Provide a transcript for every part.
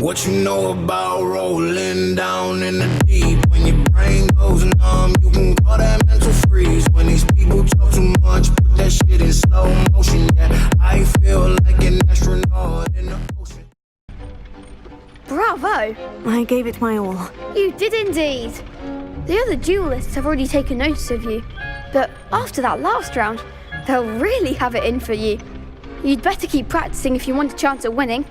What you know about rolling down in the deep? When your brain goes numb, you can call that mental freeze. When these people talk too much, put that shit in slow motion. Yeah, I feel like an astronaut in the ocean. Bravo! I gave it my all. You did indeed. The other duelists have already taken notice of you, but after that last round, they'll really have it in for you. You'd better keep practicing if you want a chance at winning,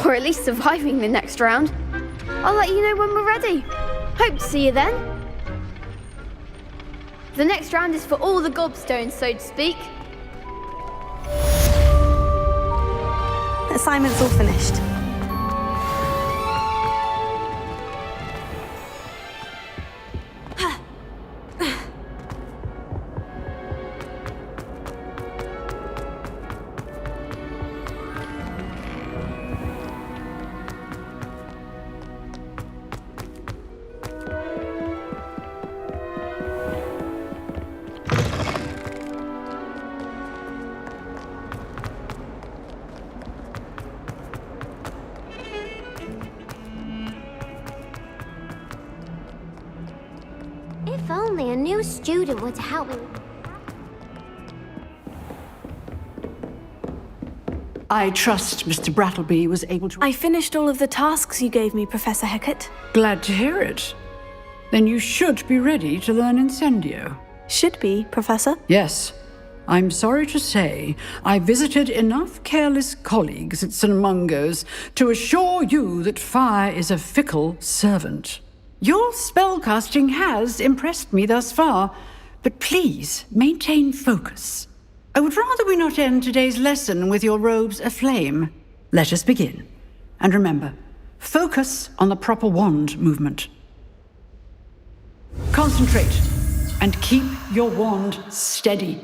or at least surviving the next round. I'll let you know when we're ready. Hope to see you then. The next round is for all the gobstones, so to speak. Assignment's all finished. If only a new student were to help me. I trust Mr. Brattleby was able to... I finished all of the tasks you gave me, Professor Hecat. Glad to hear it. Then you should be ready to learn Incendio. Should be, Professor. Yes. I'm sorry to say, I visited enough careless colleagues at St. Mungo's to assure you that fire is a fickle servant. Your spellcasting has impressed me thus far, but please maintain focus. I would rather we not end today's lesson with your robes aflame. Let us begin. And remember, focus on the proper wand movement. Concentrate and keep your wand steady.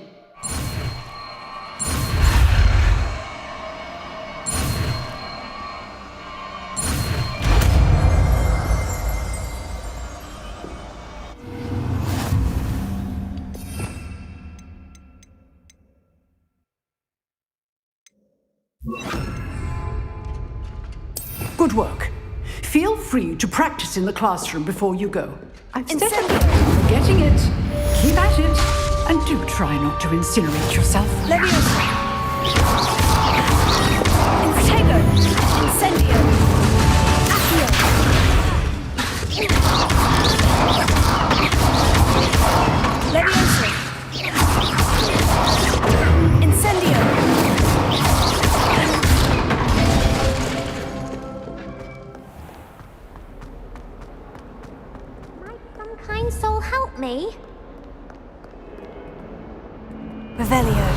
Good work. Feel free to practice in the classroom before you go. I've said it. Getting it. Keep at it. And do try not to incinerate yourself. Leviosa. Instago. Incendio. Accio. Leviosa. Incendio. Might some kind soul help me? Revelio.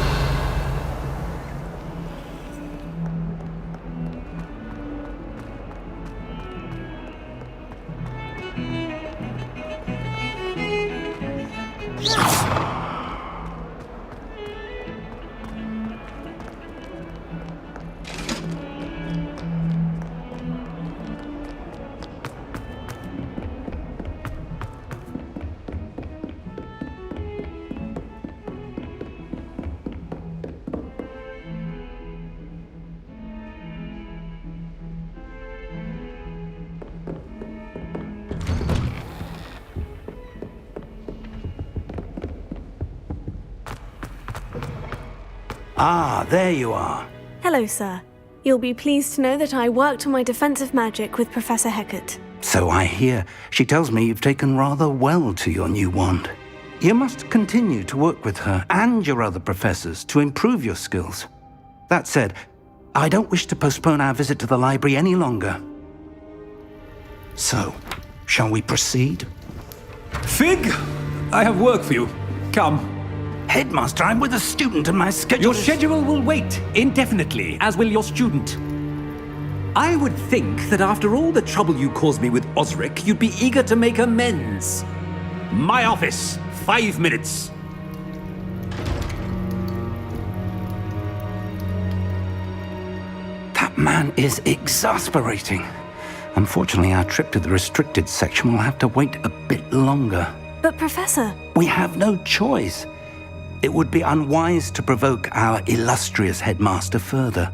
Ah, there you are. Hello, sir. You'll be pleased to know that I worked on my defensive magic with Professor Hecat. So I hear. She tells me you've taken rather well to your new wand. You must continue to work with her and your other professors to improve your skills. That said, I don't wish to postpone our visit to the library any longer. So, shall we proceed? Fig, I have work for you. Come. Headmaster, I'm with a student and my schedule Your is... schedule will wait indefinitely, as will your student. I would think that after all the trouble you caused me with Osric, you'd be eager to make amends. My office, 5 minutes. That man is exasperating. Unfortunately, our trip to the restricted section will have to wait a bit longer. But, Professor... We have no choice. It would be unwise to provoke our illustrious headmaster further.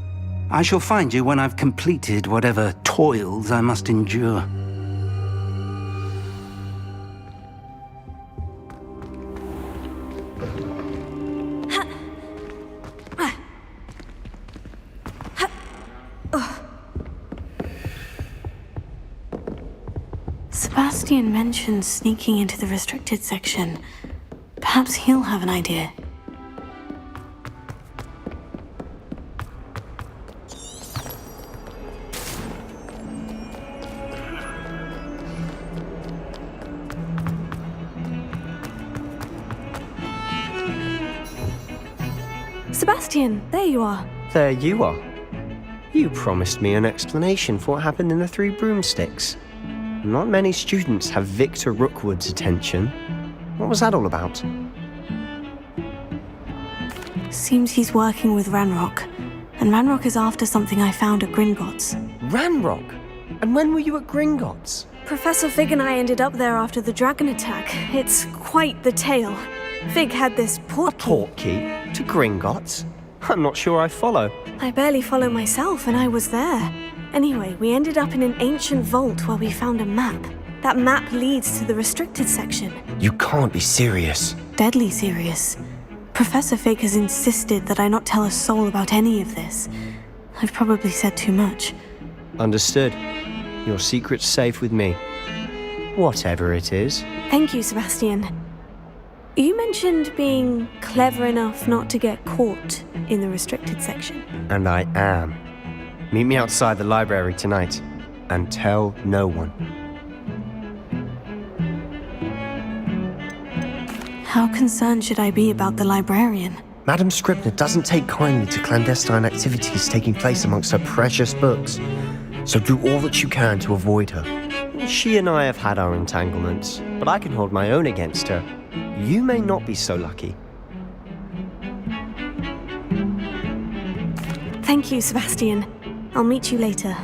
I shall find you when I've completed whatever toils I must endure. Sebastian mentioned sneaking into the restricted section. Perhaps he'll have an idea. Sebastian, there you are. There you are. You promised me an explanation for what happened in the Three Broomsticks. Not many students have Victor Rookwood's attention. What was that all about? Seems he's working with Ranrock. And Ranrock is after something I found at Gringotts. Ranrock? And when were you at Gringotts? Professor Fig and I ended up there after the dragon attack. It's quite the tale. Fig had this port key. Port key? To Gringotts? I'm not sure I follow. I barely follow myself, and I was there. Anyway, we ended up in an ancient vault where we found a map. That map leads to the restricted section. You can't be serious. Deadly serious. Professor Fig has insisted that I not tell a soul about any of this. I've probably said too much. Understood. Your secret's safe with me. Whatever it is. Thank you, Sebastian. You mentioned being clever enough not to get caught in the restricted section. And I am. Meet me outside the library tonight, and tell no one. How concerned should I be about the librarian? Madame Scribner doesn't take kindly to clandestine activities taking place amongst her precious books, so do all that you can to avoid her. She and I have had our entanglements, but I can hold my own against her. You may not be so lucky. Thank you, Sebastian. I'll meet you later.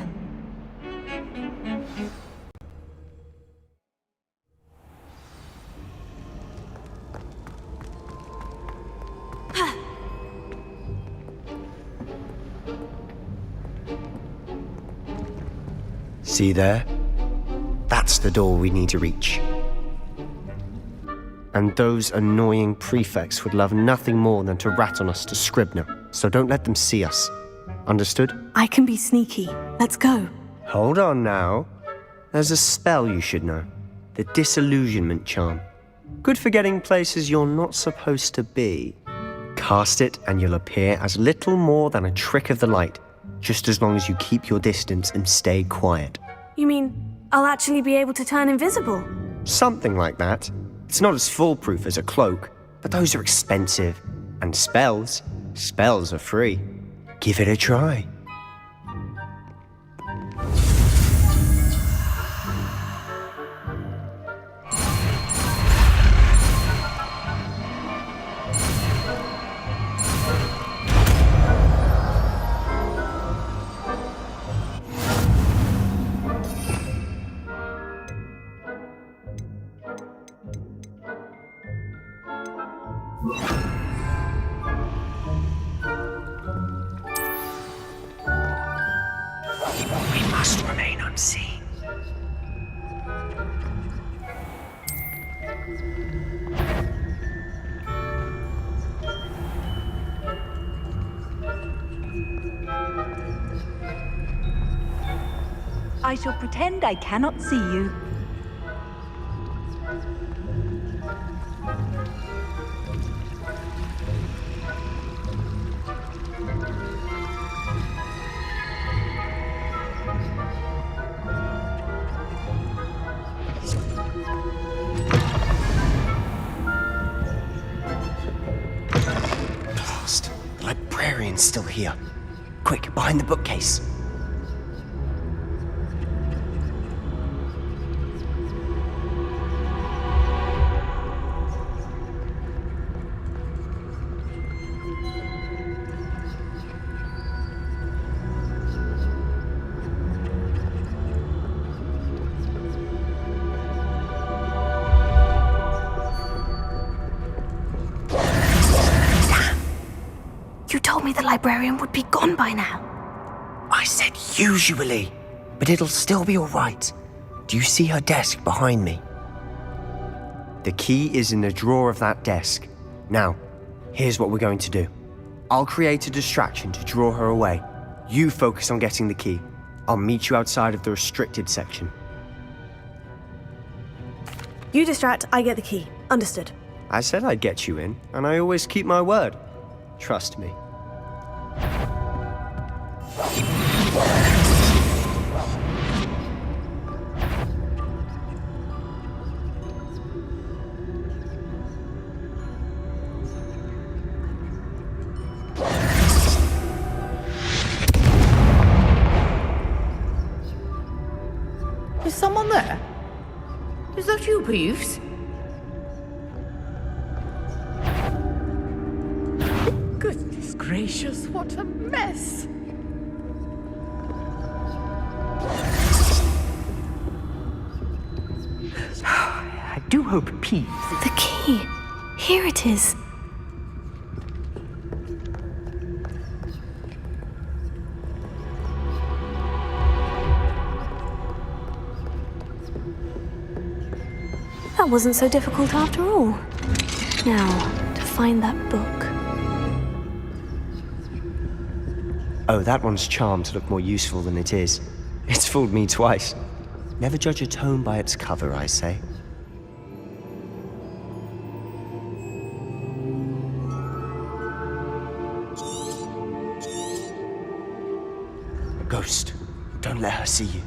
See there? That's the door we need to reach. And those annoying prefects would love nothing more than to rat on us to Scribner, so don't let them see us. Understood? I can be sneaky. Let's go. Hold on now. There's a spell you should know. The Disillusionment Charm. Good for getting places you're not supposed to be. Cast it and you'll appear as little more than a trick of the light, just as long as you keep your distance and stay quiet. You mean I'll actually be able to turn invisible? Something like that. It's not as foolproof as a cloak, but those are expensive. And spells are free. Give it a try. We must remain unseen. I shall pretend I cannot see you. Blast! The librarian's still here. Quick, behind the bookcase. You told me the librarian would be gone by now. Usually. But it'll still be alright. Do you see her desk behind me? The key is in the drawer of that desk. Now, here's what we're going to do. I'll create a distraction to draw her away. You focus on getting the key. I'll meet you outside of the restricted section. You distract, I get the key. Understood. I said I'd get you in, and I always keep my word. Trust me. Is someone there? Is that you, Peeves? Goodness gracious, what a mess! I do hope Peeves. The key. Here it is. That wasn't so difficult after all. Now, to find that book. Oh, that one's charmed to look more useful than it is. It's fooled me twice. Never judge a tome by its cover, I say. A ghost. Don't let her see you.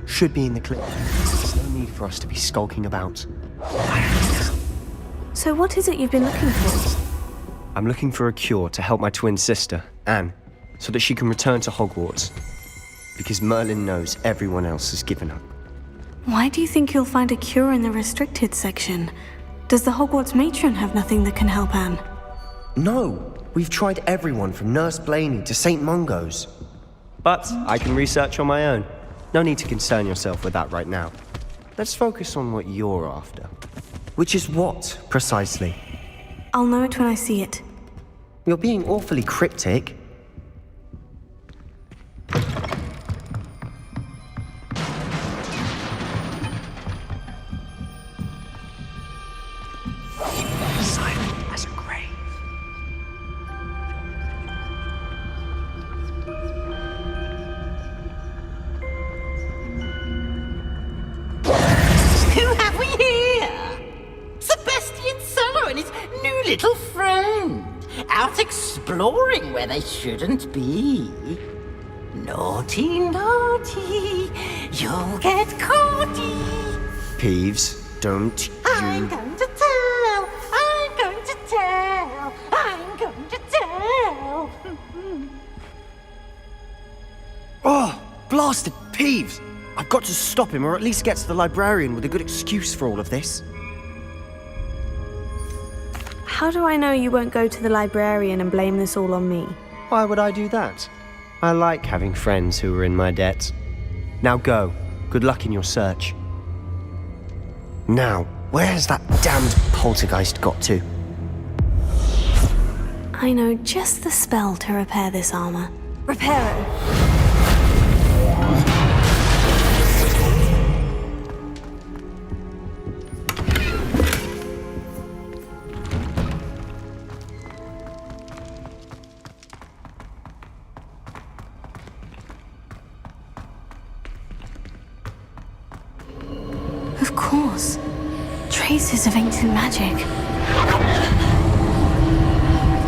Should be in the clip. There's no need for us to be skulking about. So what is it you've been looking for? I'm looking for a cure to help my twin sister, Anne, so that she can return to Hogwarts. Because Merlin knows everyone else has given up. Why do you think you'll find a cure in the restricted section? Does the Hogwarts matron have nothing that can help Anne? No! We've tried everyone from Nurse Blaney to St. Mungo's. But I can research on my own. No need to concern yourself with that right now. Let's focus on what you're after. Which is what, precisely? I'll know it when I see it. You're being awfully cryptic. Silent as a grave. Who have we here? Sebastian Solo and his new little friend, out exploring where they shouldn't be. Naughty, naughty, you'll get caughty. Peeves, don't I'm you... going to tell, I'm going to tell, I'm going to tell. Oh, blasted Peeves! I've got to stop him, or at least get to the librarian with a good excuse for all of this. How do I know you won't go to the librarian and blame this all on me? Why would I do that? I like having friends who are in my debt. Now go. Good luck in your search. Now, where's that damned poltergeist got to? I know just the spell to repair this armor. Reparo. Of course. Traces of ancient magic.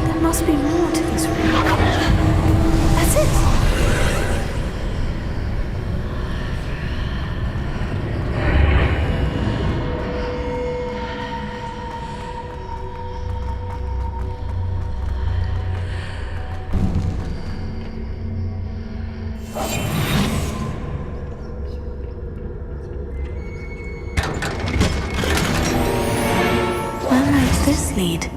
There must be more to this room. That's it! Where might this lead?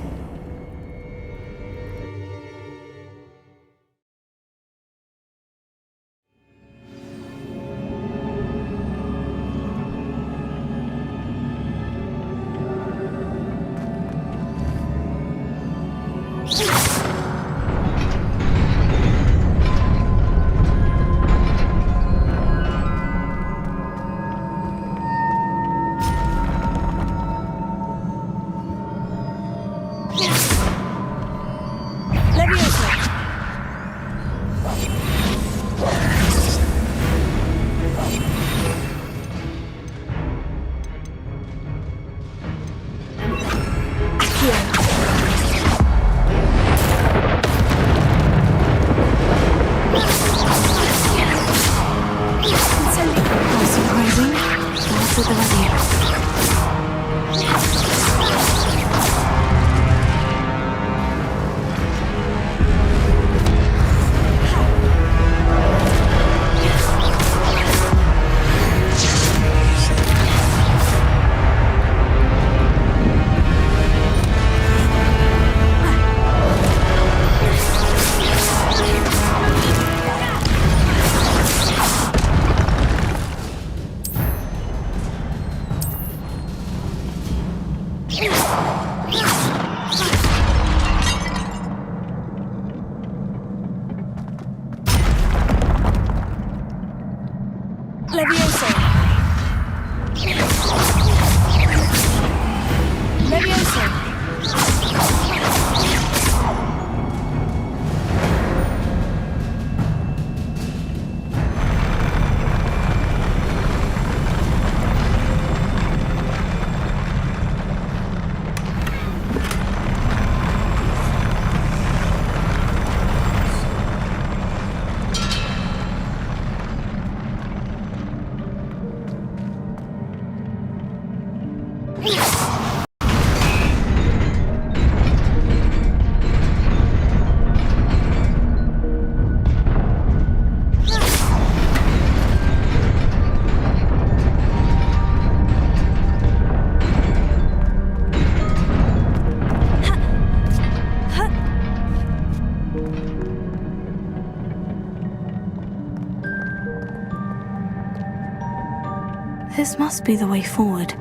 This must be the way forward.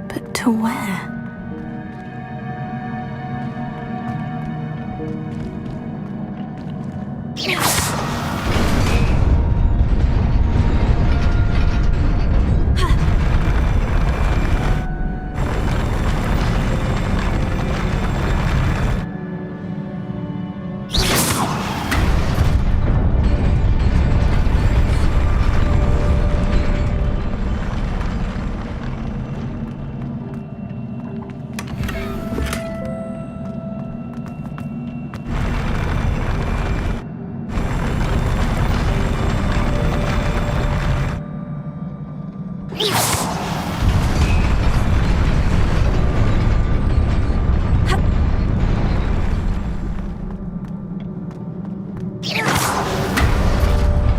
But to where?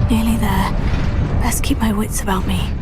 Nearly there. Best keep my wits about me.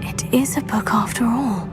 It is a book after all.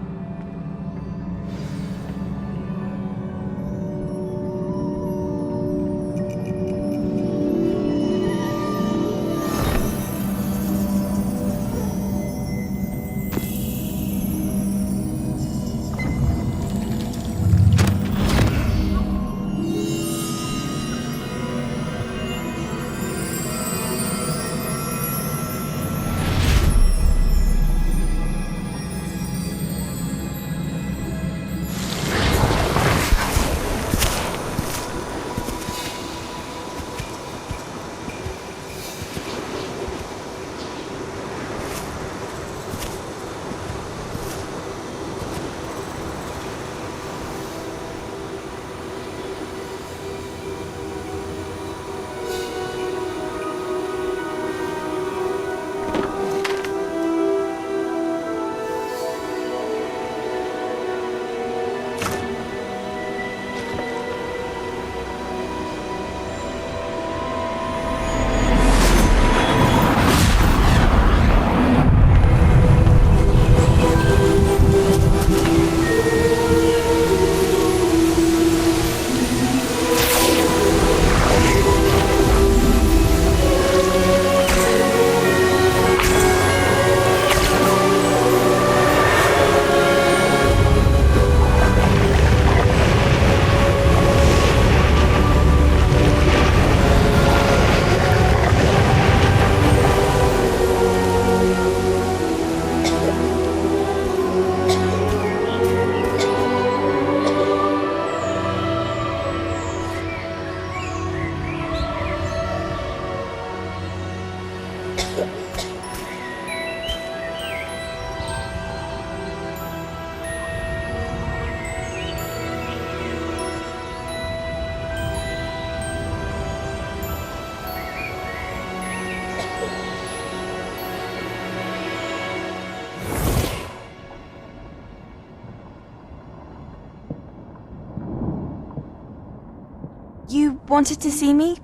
You wanted to see me?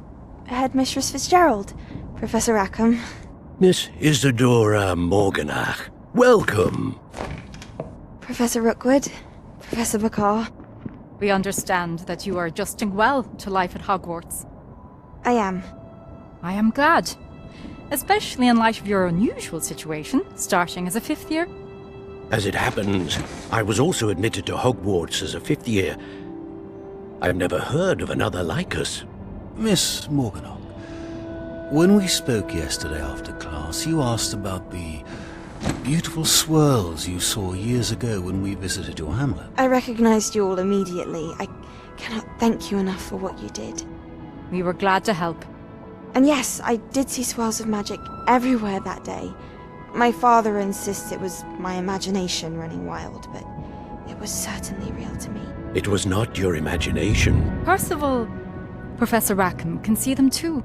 Headmistress Fitzgerald? Professor Rackham? Miss Isadora Morganach, welcome. Professor Rookwood? Professor McCaw? We understand that you are adjusting well to life at Hogwarts. I am. I am glad. Especially in light of your unusual situation, starting as a 5th year. As it happens, I was also admitted to Hogwarts as a 5th year. I've never heard of another like us. Miss Morganach, when we spoke yesterday after class, you asked about the beautiful swirls you saw years ago when we visited your hamlet. I recognized you all immediately. I cannot thank you enough for what you did. We were glad to help. And yes, I did see swirls of magic everywhere that day. My father insists it was my imagination running wild, but it was certainly real to me. It was not your imagination. Percival, Professor Rackham can see them too,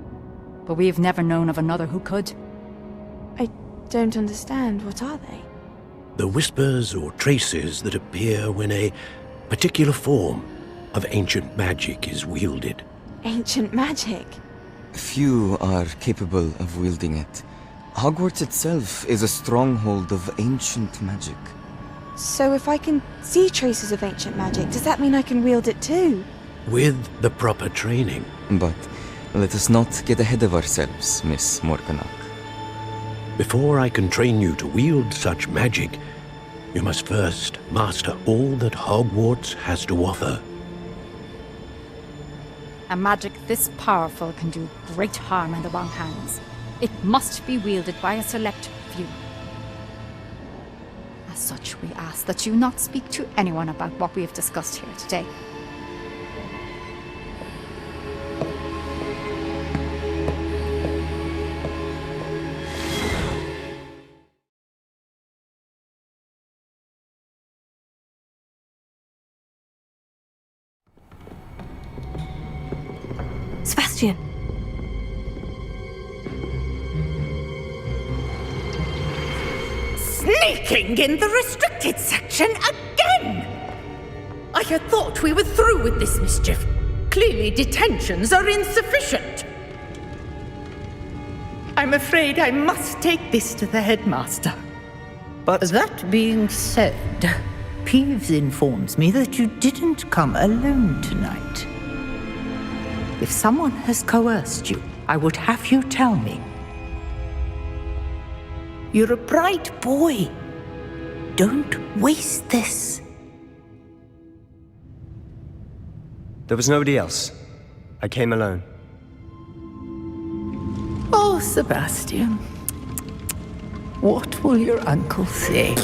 but we have never known of another who could. I don't understand. What are they? The whispers or traces that appear when a particular form of ancient magic is wielded. Ancient magic? Few are capable of wielding it. Hogwarts itself is a stronghold of ancient magic. So if I can see traces of ancient magic, does that mean I can wield it too? With the proper training. But let us not get ahead of ourselves, Miss Morganach. Before I can train you to wield such magic, you must first master all that Hogwarts has to offer. A magic this powerful can do great harm in the wrong hands. It must be wielded by a select few. As such, we ask that you not speak to anyone about what we have discussed here today. Sebastian! Sneaking in the restricted section again! I had thought we were through with this mischief. Clearly detentions are insufficient. I'm afraid I must take this to the headmaster. But that being said, Peeves informs me that you didn't come alone tonight. If someone has coerced you, I would have you tell me. You're a bright boy. Don't waste this. there was nobody else. I came alone. Oh, Sebastian. What will your uncle say?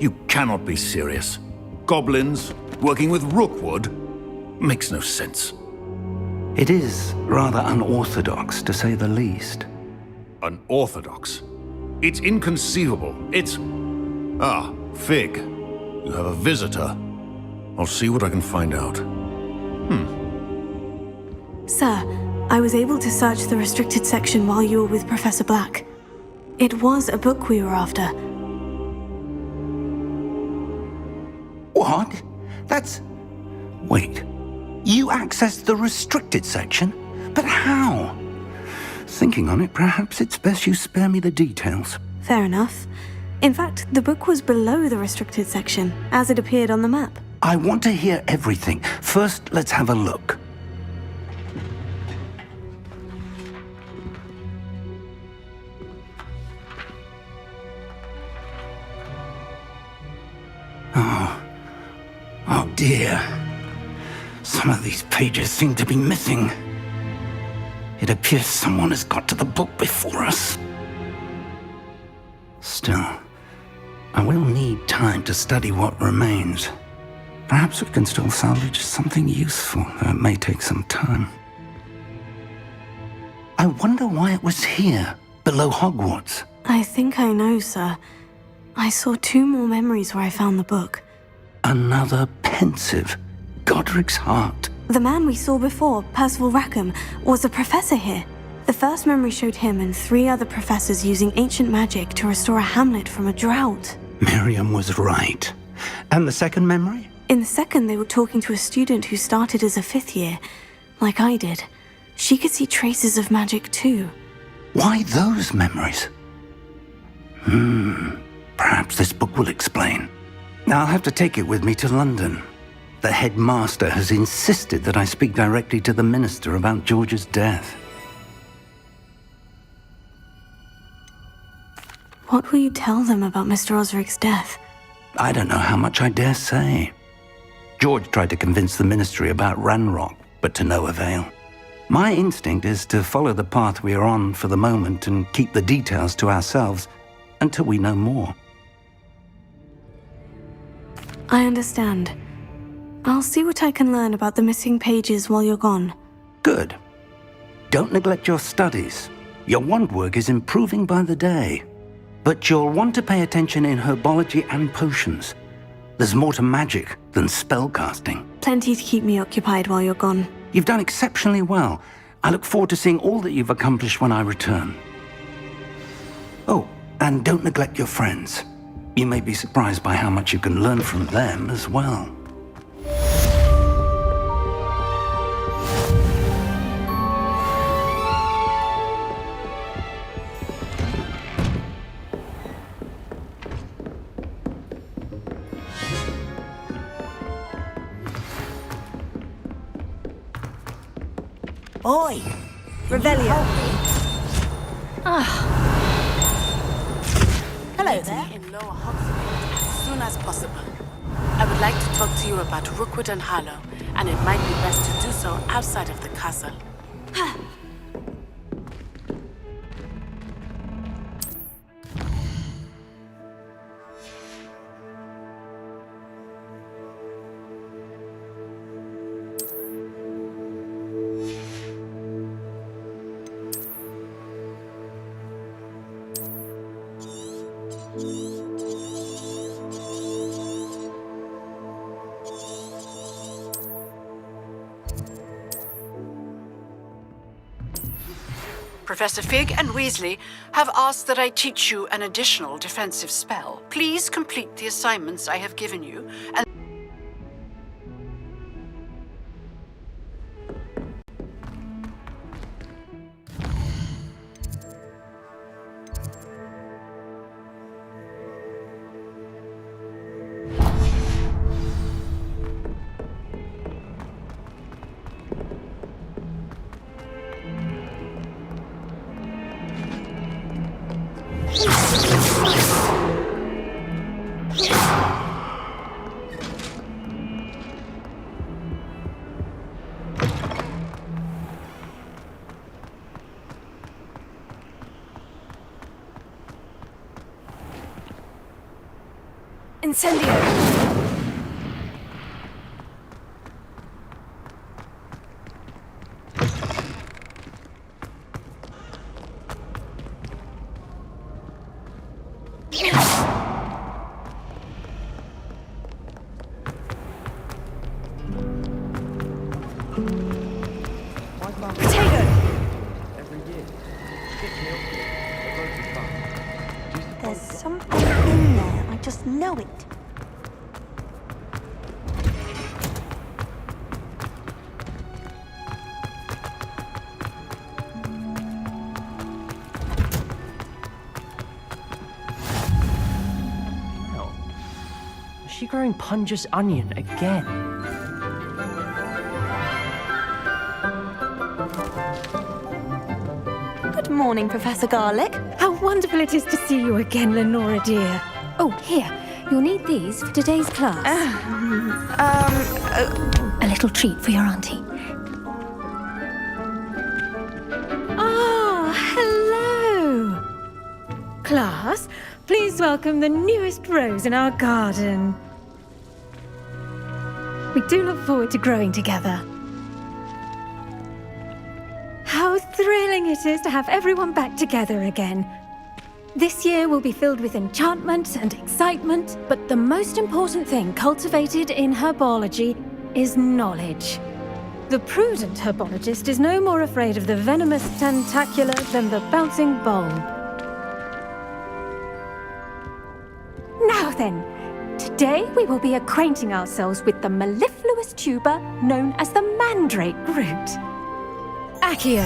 You cannot be serious. Goblins working with Rookwood makes no sense. It is rather unorthodox, to say the least. Unorthodox? It's inconceivable. It's... Ah, Fig. You have a visitor. I'll see what I can find out. Sir, I was able to search the restricted section while you were with Professor Black. It was a book we were after. What? That's... Wait. You accessed the restricted section? But how? Thinking on it, perhaps it's best you spare me the details. Fair enough. In fact, the book was below the restricted section, as it appeared on the map. I want to hear everything. First, let's have a look. Oh dear. Some of these pages seem to be missing. It appears someone has got to the book before us. Still, I will need time to study what remains. Perhaps we can still salvage something useful, though it may take some time. I wonder why it was here, below Hogwarts. I think I know, sir. I saw 2 more memories where I found the book. Another pensive. Godric's heart. The man we saw before, Percival Rackham, was a professor here. The first memory showed him and 3 other professors using ancient magic to restore a hamlet from a drought. Miriam was right. And the second memory? In the second, they were talking to a student who started as a 5th year. like I did. She could see traces of magic too. Why those memories? Perhaps this book will explain. I'll have to take it with me to London. The headmaster has insisted that I speak directly to the minister about George's death. What will you tell them about Mr. Osric's death? I don't know how much I dare say. George tried to convince the ministry about Ranrock, but to no avail. My instinct is to follow the path we are on for the moment and keep the details to ourselves until we know more. I understand. I'll see what I can learn about the missing pages while you're gone. Good. Don't neglect your studies. Your wand work is improving by the day. But you'll want to pay attention in herbology and potions. There's more to magic than spellcasting. Plenty to keep me occupied while you're gone. You've done exceptionally well. I look forward to seeing all that you've accomplished when I return. Oh, and don't neglect your friends. You may be surprised by how much you can learn from them as well. Oi! Revelio! Hello there. In Lower Hogwarts as soon as possible. I would like to talk to you about Rookwood and Harlow, and it might be best to do so outside of the castle. Professor Fig and Weasley have asked that I teach you an additional defensive spell. Please complete the assignments I have given you, and Incendio! There's something in there. I just know it. Is she growing Punja's onion again? Good morning, Professor Garlick. How wonderful it is to see you again, Lenora dear. Oh, here. You'll need these for today's class. A little treat for your auntie. Ah, hello. Class, please welcome the newest rose in our garden. We do look forward to growing together. How thrilling it is to have everyone back together again. This year will be filled with enchantment and excitement, but the most important thing cultivated in herbology is knowledge. The prudent herbologist is no more afraid of the venomous tentacula than the bouncing bulb. Now then, today we will be acquainting ourselves with the mellifluous tuber known as the mandrake root. Accio.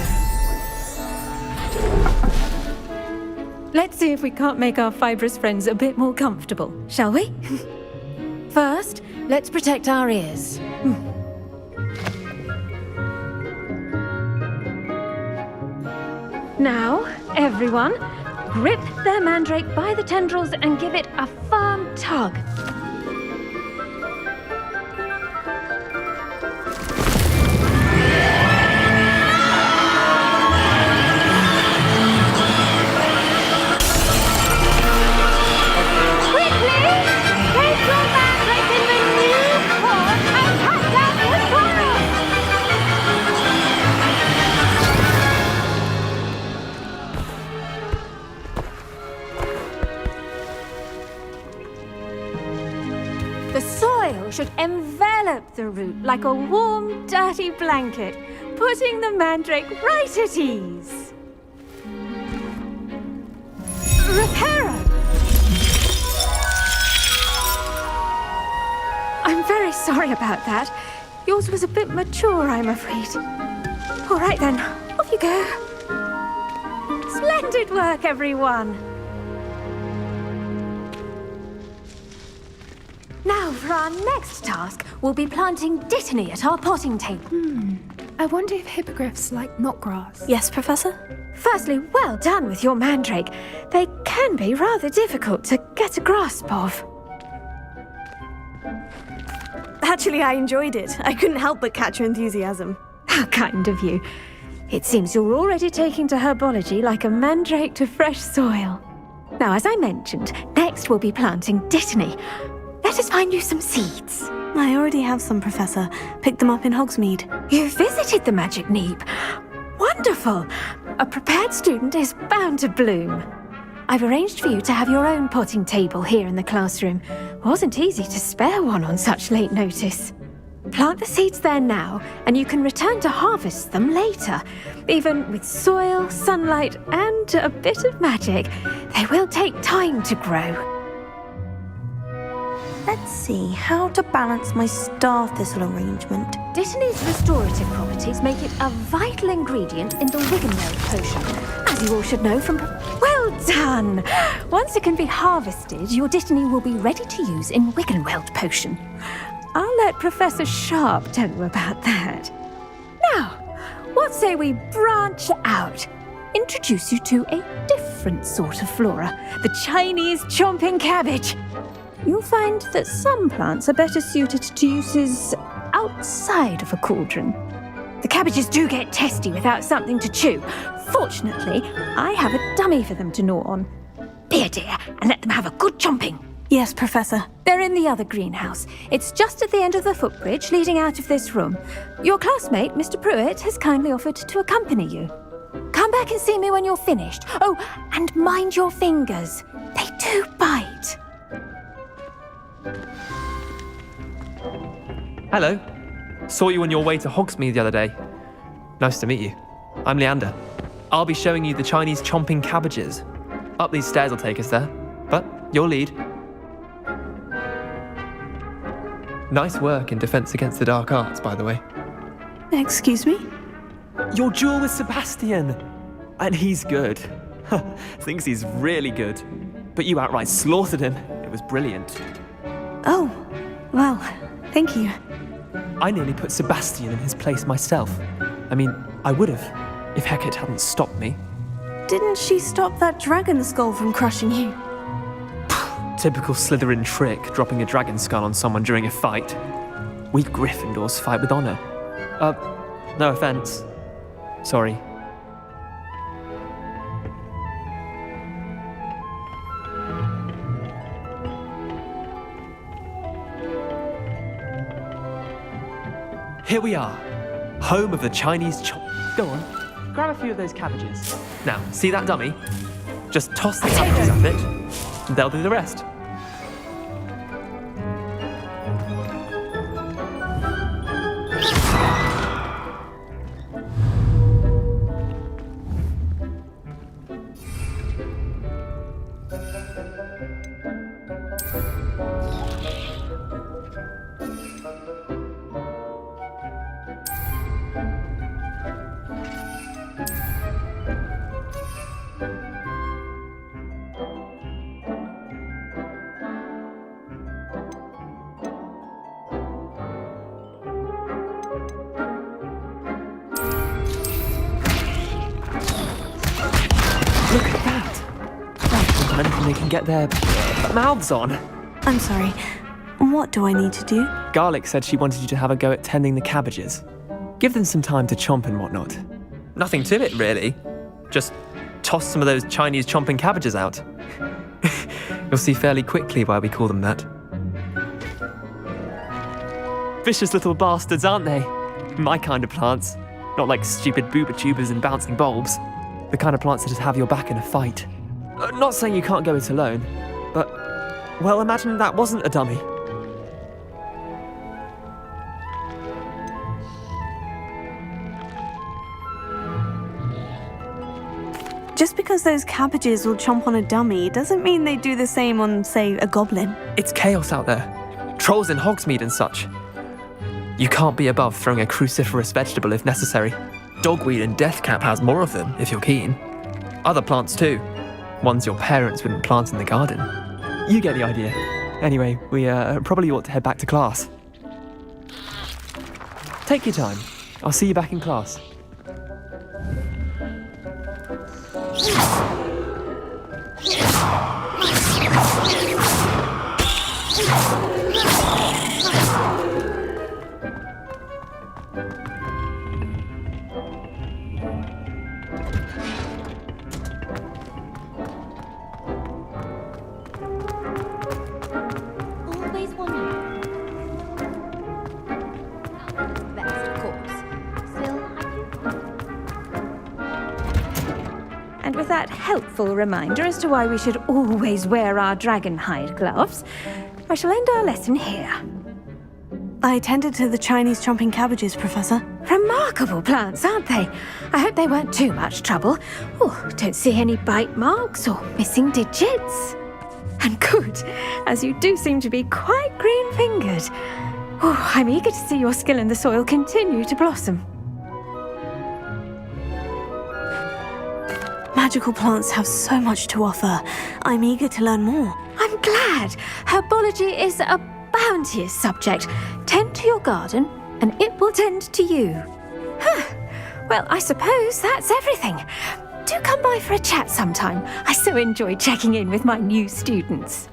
Let's see if we can't make our fibrous friends a bit more comfortable, shall we? First, let's protect our ears. Now, everyone, grip their mandrake by the tendrils and give it a firm tug. The soil should envelop the root like a warm, dirty blanket, putting the mandrake right at ease. Reparo! I'm very sorry about that. Yours was a bit mature, I'm afraid. All right then, off you go. Splendid work, everyone. Now, for our next task, we'll be planting dittany at our potting table. I wonder if hippogriffs like knotgrass. Yes, Professor? Firstly, well done with your mandrake. They can be rather difficult to get a grasp of. Actually, I enjoyed it. I couldn't help but catch your enthusiasm. How kind of you. It seems you're already taking to herbology like a mandrake to fresh soil. Now, as I mentioned, next we'll be planting dittany. Let us find you some seeds. I already have some, Professor. Picked them up in Hogsmeade. You visited the Magic Neep. Wonderful! A prepared student is bound to bloom. I've arranged for you to have your own potting table here in the classroom. Wasn't easy to spare one on such late notice. Plant the seeds there now, and you can return to harvest them later. Even with soil, sunlight, and a bit of magic, they will take time to grow. Let's see, how to balance my star thistle arrangement. Dittany's restorative properties make it a vital ingredient in the Wiggenweld potion, as you all should know from... Well done! Once it can be harvested, your dittany will be ready to use in Wiggenweld potion. I'll let Professor Sharp tell you about that. Now, what say we branch out? Introduce you to a different sort of flora, the Chinese chomping cabbage. You'll find that some plants are better suited to uses outside of a cauldron. The cabbages do get testy without something to chew. Fortunately, I have a dummy for them to gnaw on. Be a dear and let them have a good chomping. Yes, Professor. They're in the other greenhouse. It's just at the end of the footbridge leading out of this room. Your classmate, Mr. Pruitt, has kindly offered to accompany you. Come back and see me when you're finished. Oh, and mind your fingers. They do bite. Hello. Saw you on your way to Hogsmeade the other day. Nice to meet you. I'm Leander. I'll be showing you the Chinese chomping cabbages. Up these stairs will take us there, but your lead. Nice work in Defense Against the Dark Arts, by the way. Excuse me? Your duel with Sebastian! And he's good. Thinks he's really good. But you outright slaughtered him. It was brilliant. Oh, well, thank you. I nearly put Sebastian in his place myself. I mean, I would have, if Hecate hadn't stopped me. Didn't she stop that dragon skull from crushing you? Typical Slytherin trick, dropping a dragon skull on someone during a fight. We Gryffindors fight with honor. No offense. Sorry. Here we are, home of the Chinese chomp. Go on, grab a few of those cabbages. Now, see that dummy? Just toss the cabbages at it, and they'll do the rest. get their mouths on. I'm sorry. What do I need to do? Garlic said she wanted you to have a go at tending the cabbages. Give them some time to chomp and whatnot. Nothing to it, really. Just toss some of those Chinese chomping cabbages out. You'll see fairly quickly why we call them that. Vicious little bastards, aren't they? My kind of plants. Not like stupid booba tubers and bouncing bulbs. The kind of plants that just have your back in a fight. Not saying you can't go it alone, but, well, imagine that wasn't a dummy. Just because those cabbages will chomp on a dummy doesn't mean they do the same on, say, a goblin. It's chaos out there. Trolls in Hogsmeade and such. You can't be above throwing a cruciferous vegetable if necessary. Dogweed and deathcap has more of them, if you're keen. Other plants too. Ones your parents wouldn't plant in the garden. You get the idea. Anyway, we probably ought to head back to class. Take your time. I'll see you back in class. Always wondered. Best, of course. Still, And with that helpful reminder as to why we should always wear our dragon hide gloves, I shall end our lesson here. I attended to the Chinese chomping cabbages, Professor. Remarkable plants, aren't they? I hope they weren't too much trouble. Oh, don't see any bite marks or missing digits. And good, as you do seem to be quite green-fingered. Oh, I'm eager to see your skill in the soil continue to blossom. Magical plants have so much to offer. I'm eager to learn more. I'm glad. Herbology is a bounteous subject. Tend to your garden, and it will tend to you. Well, I suppose that's everything. Do come by for a chat sometime. I so enjoy checking in with my new students.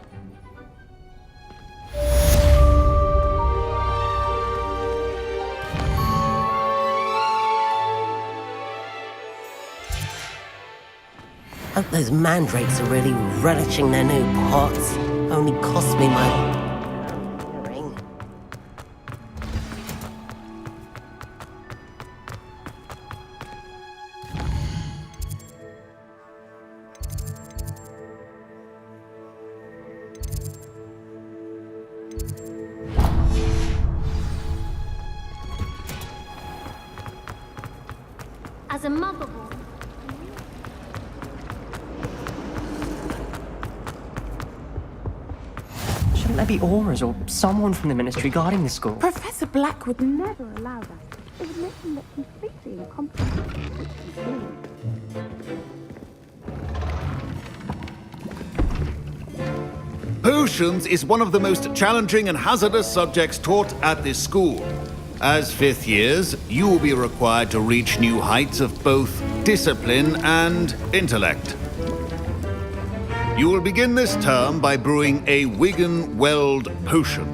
Hope those mandrakes are really relishing their new pots. Only cost me my... ring. As a mother boy, Shouldn't there be auras or someone from the ministry guarding the school? Professor Black would never allow that. It would make him look completely incompetent. Potions is one of the most challenging and hazardous subjects taught at this school. As fifth years, you will be required to reach new heights of both discipline and intellect. You will begin this term by brewing a Wigan-Weld potion.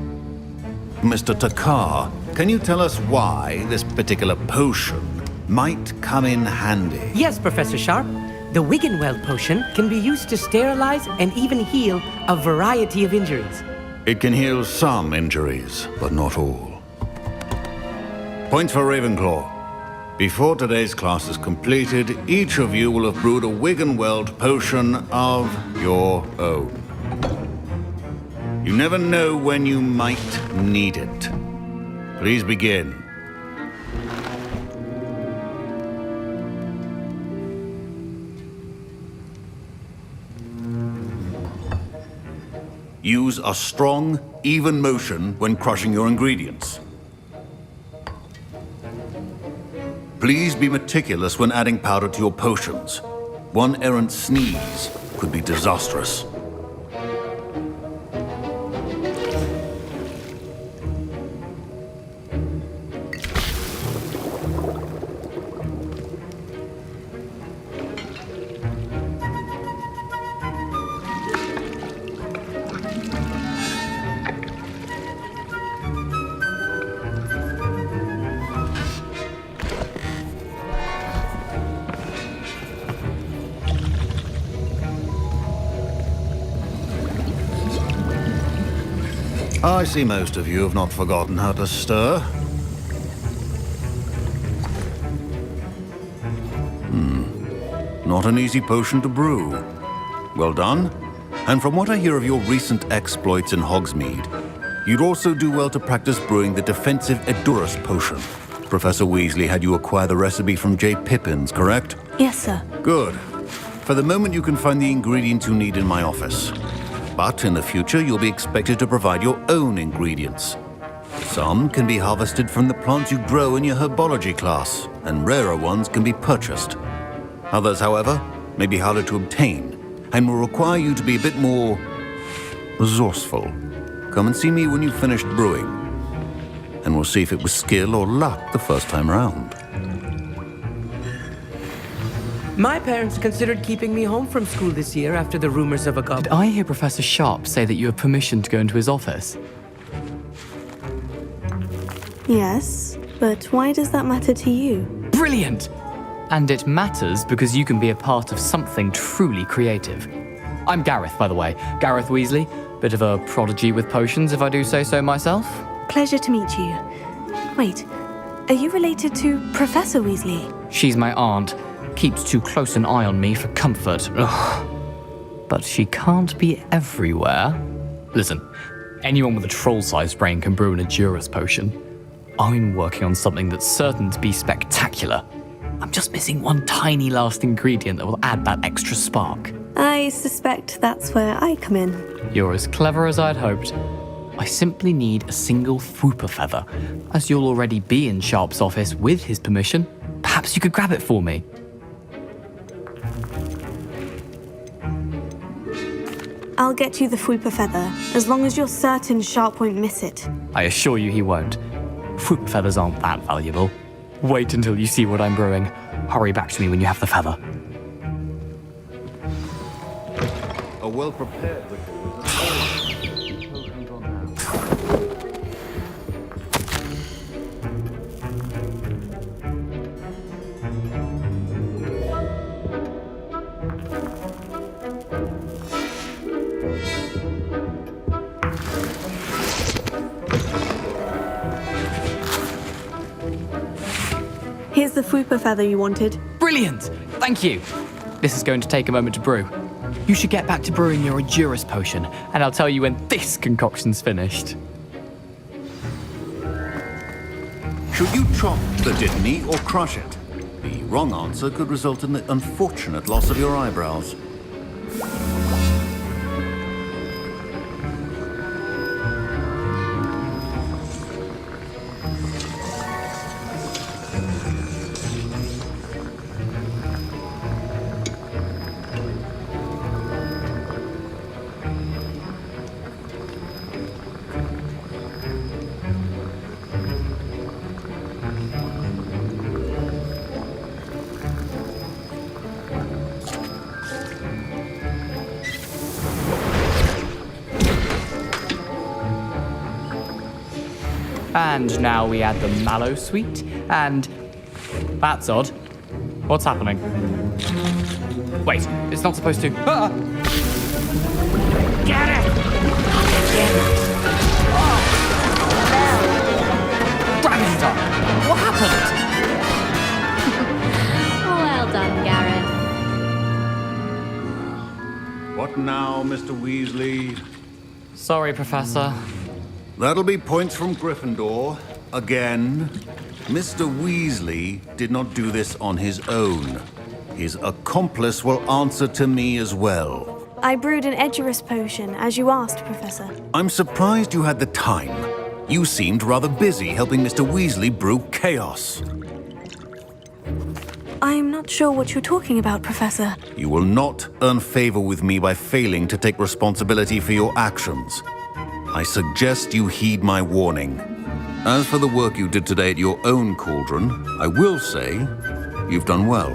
Mr. Takar, can you tell us why this particular potion might come in handy? Yes, Professor Sharp. The Wigan-Weld potion can be used to sterilize and even heal a variety of injuries. It can heal some injuries, but not all. Points for Ravenclaw. Before today's class is completed, each of you will have brewed a Wigan-Weld potion of your own. You never know when you might need it. Please begin. Use a strong, even motion when crushing your ingredients. Please be meticulous when adding powder to your potions. One errant sneeze could be disastrous. I see most of you have not forgotten how to stir. Not an easy potion to brew. Well done. And from what I hear of your recent exploits in Hogsmeade, you'd also do well to practice brewing the defensive Edurus potion. Professor Weasley had you acquire the recipe from J. Pippins, correct? Yes, sir. Good. For the moment, you can find the ingredients you need in my office. But in the future, you'll be expected to provide your own ingredients. Some can be harvested from the plants you grow in your herbology class, and rarer ones can be purchased. Others, however, may be harder to obtain, and will require you to be a bit more resourceful. Come and see me when you've finished brewing, and we'll see if it was skill or luck the first time round. My parents considered keeping me home from school this year after the rumors of a goblin. Did I hear Professor Sharp say that you have permission to go into his office? Yes, but why does that matter to you? Brilliant! And it matters because you can be a part of something truly creative. I'm Gareth, by the way. Gareth Weasley. Bit of a prodigy with potions, if I do say so myself. Pleasure to meet you. Wait, are you related to Professor Weasley? She's my aunt. Keeps too close an eye on me for comfort. Ugh. But she can't be everywhere. Listen, anyone with a troll-sized brain can brew an Edurus potion. I'm working on something that's certain to be spectacular. I'm just missing one tiny last ingredient that will add that extra spark. I suspect that's where I come in. You're as clever as I'd hoped. I simply need a single Fwooper feather. As you'll already be in Sharp's office with his permission, perhaps you could grab it for me. I'll get you the Fwooper feather, as long as you're certain Sharp won't miss it. I assure you he won't. Fwooper feathers aren't that valuable. Wait until you see what I'm brewing. Hurry back to me when you have the feather. A well-prepared Here's the Fwooper feather you wanted. Brilliant! Thank you! This is going to take a moment to brew. You should get back to brewing your Edurus potion, and I'll tell you when this concoction's finished. Should you chop the Dittany or crush it? The wrong answer could result in the unfortunate loss of your eyebrows. And now we add the mallow sweet, and... That's odd. What's happening? Wait, it's not supposed to... Ah! Get it! Dragon's What happened? Well done, Gareth. What now, Mr. Weasley? Sorry, Professor. That'll be points from Gryffindor. Again. Mr. Weasley did not do this on his own. His accomplice will answer to me as well. I brewed an Edurus potion, as you asked, Professor. I'm surprised you had the time. You seemed rather busy helping Mr. Weasley brew chaos. I'm not sure what you're talking about, Professor. You will not earn favor with me by failing to take responsibility for your actions. I suggest you heed my warning. As for the work you did today at your own cauldron, I will say you've done well.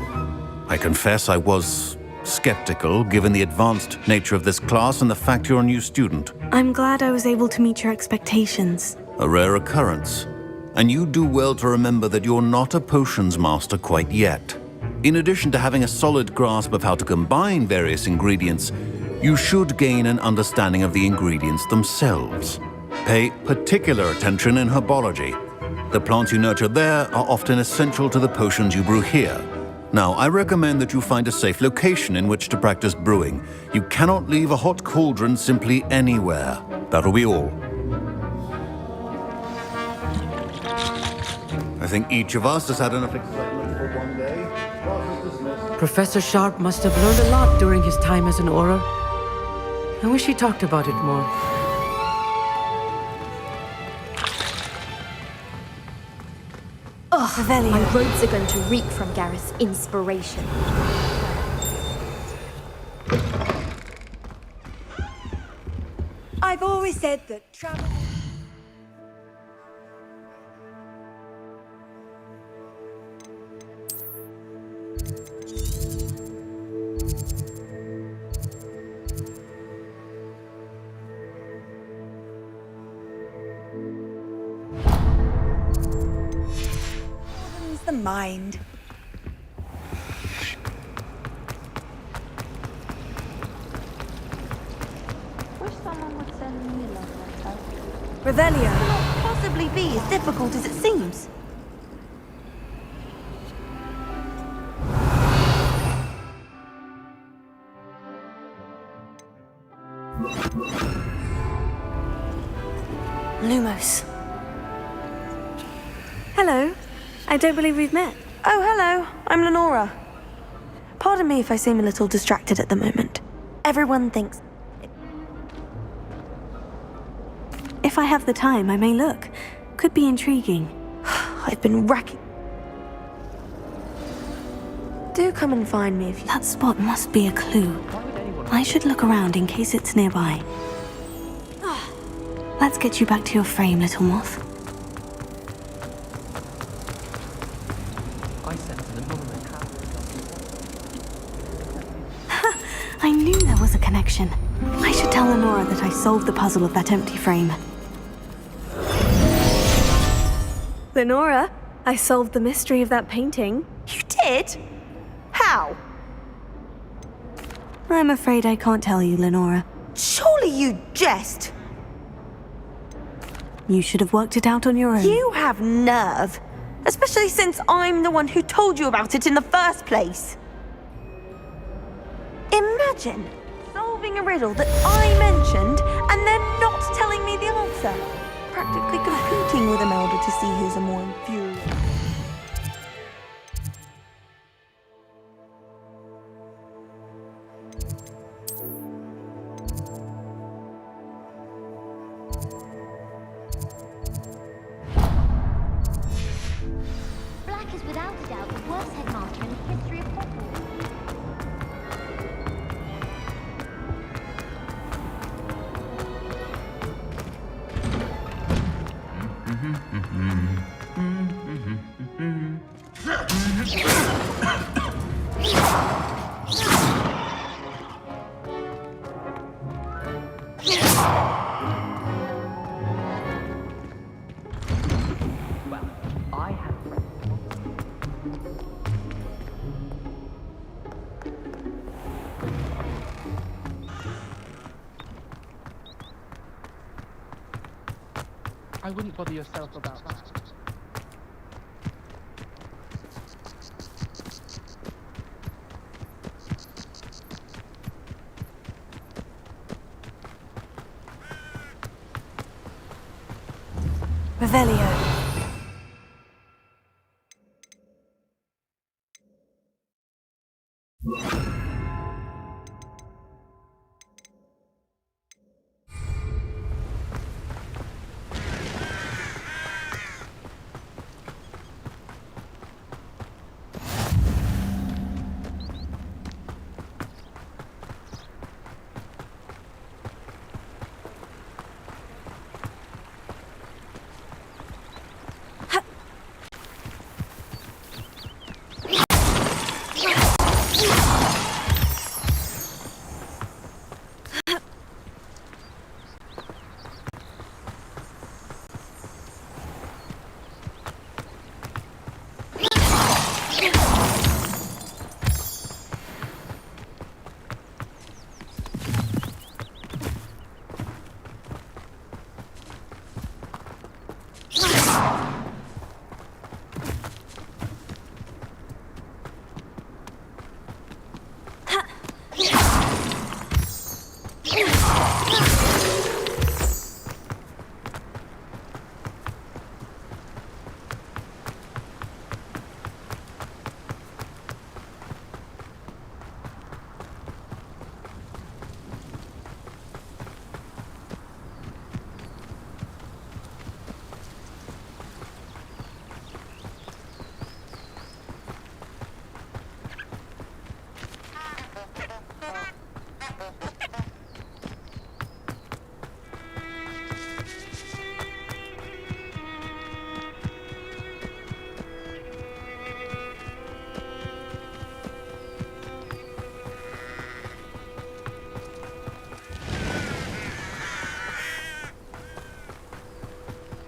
I confess I was skeptical given the advanced nature of this class and the fact you're a new student. I'm glad I was able to meet your expectations. A rare occurrence. And you do well to remember that you're not a potions master quite yet. In addition to having a solid grasp of how to combine various ingredients, you should gain an understanding of the ingredients themselves. Pay particular attention in herbology. The plants you nurture there are often essential to the potions you brew here. Now, I recommend that you find a safe location in which to practice brewing. You cannot leave a hot cauldron simply anywhere. That'll be all. I think each of us has had enough excitement for one day. Class is dismissed. Professor Sharp must have learned a lot during his time as an Auror. I wish he talked about it more. Ugh, my robes are going to reek from Gareth's inspiration. I've always said that travel... the mind. Wish someone would send me a love letter. Revelio. Not possibly be as difficult as it seems. Lumos. Hello. I don't believe we've met. Oh, hello. I'm Lenora. Pardon me if I seem a little distracted at the moment. Everyone thinks... If I have the time, I may look. Could be intriguing. I've been racking... Do come and find me if you... That spot must be a clue. I should look around in case it's nearby. Let's get you back to your frame, little moth. I knew there was a connection. I should tell Lenora that I solved the puzzle of that empty frame. Lenora, I solved the mystery of that painting. You did? How? I'm afraid I can't tell you, Lenora. Surely you jest! You should have worked it out on your own. You have nerve. Especially since I'm the one who told you about it in the first place. Imagine solving a riddle that I mentioned and then not telling me the answer. Practically competing with Imelda to see who's a more infuriating. Black is without a doubt the worst headmaster in the history of Hogwarts. I wouldn't bother yourself about that. Revelio.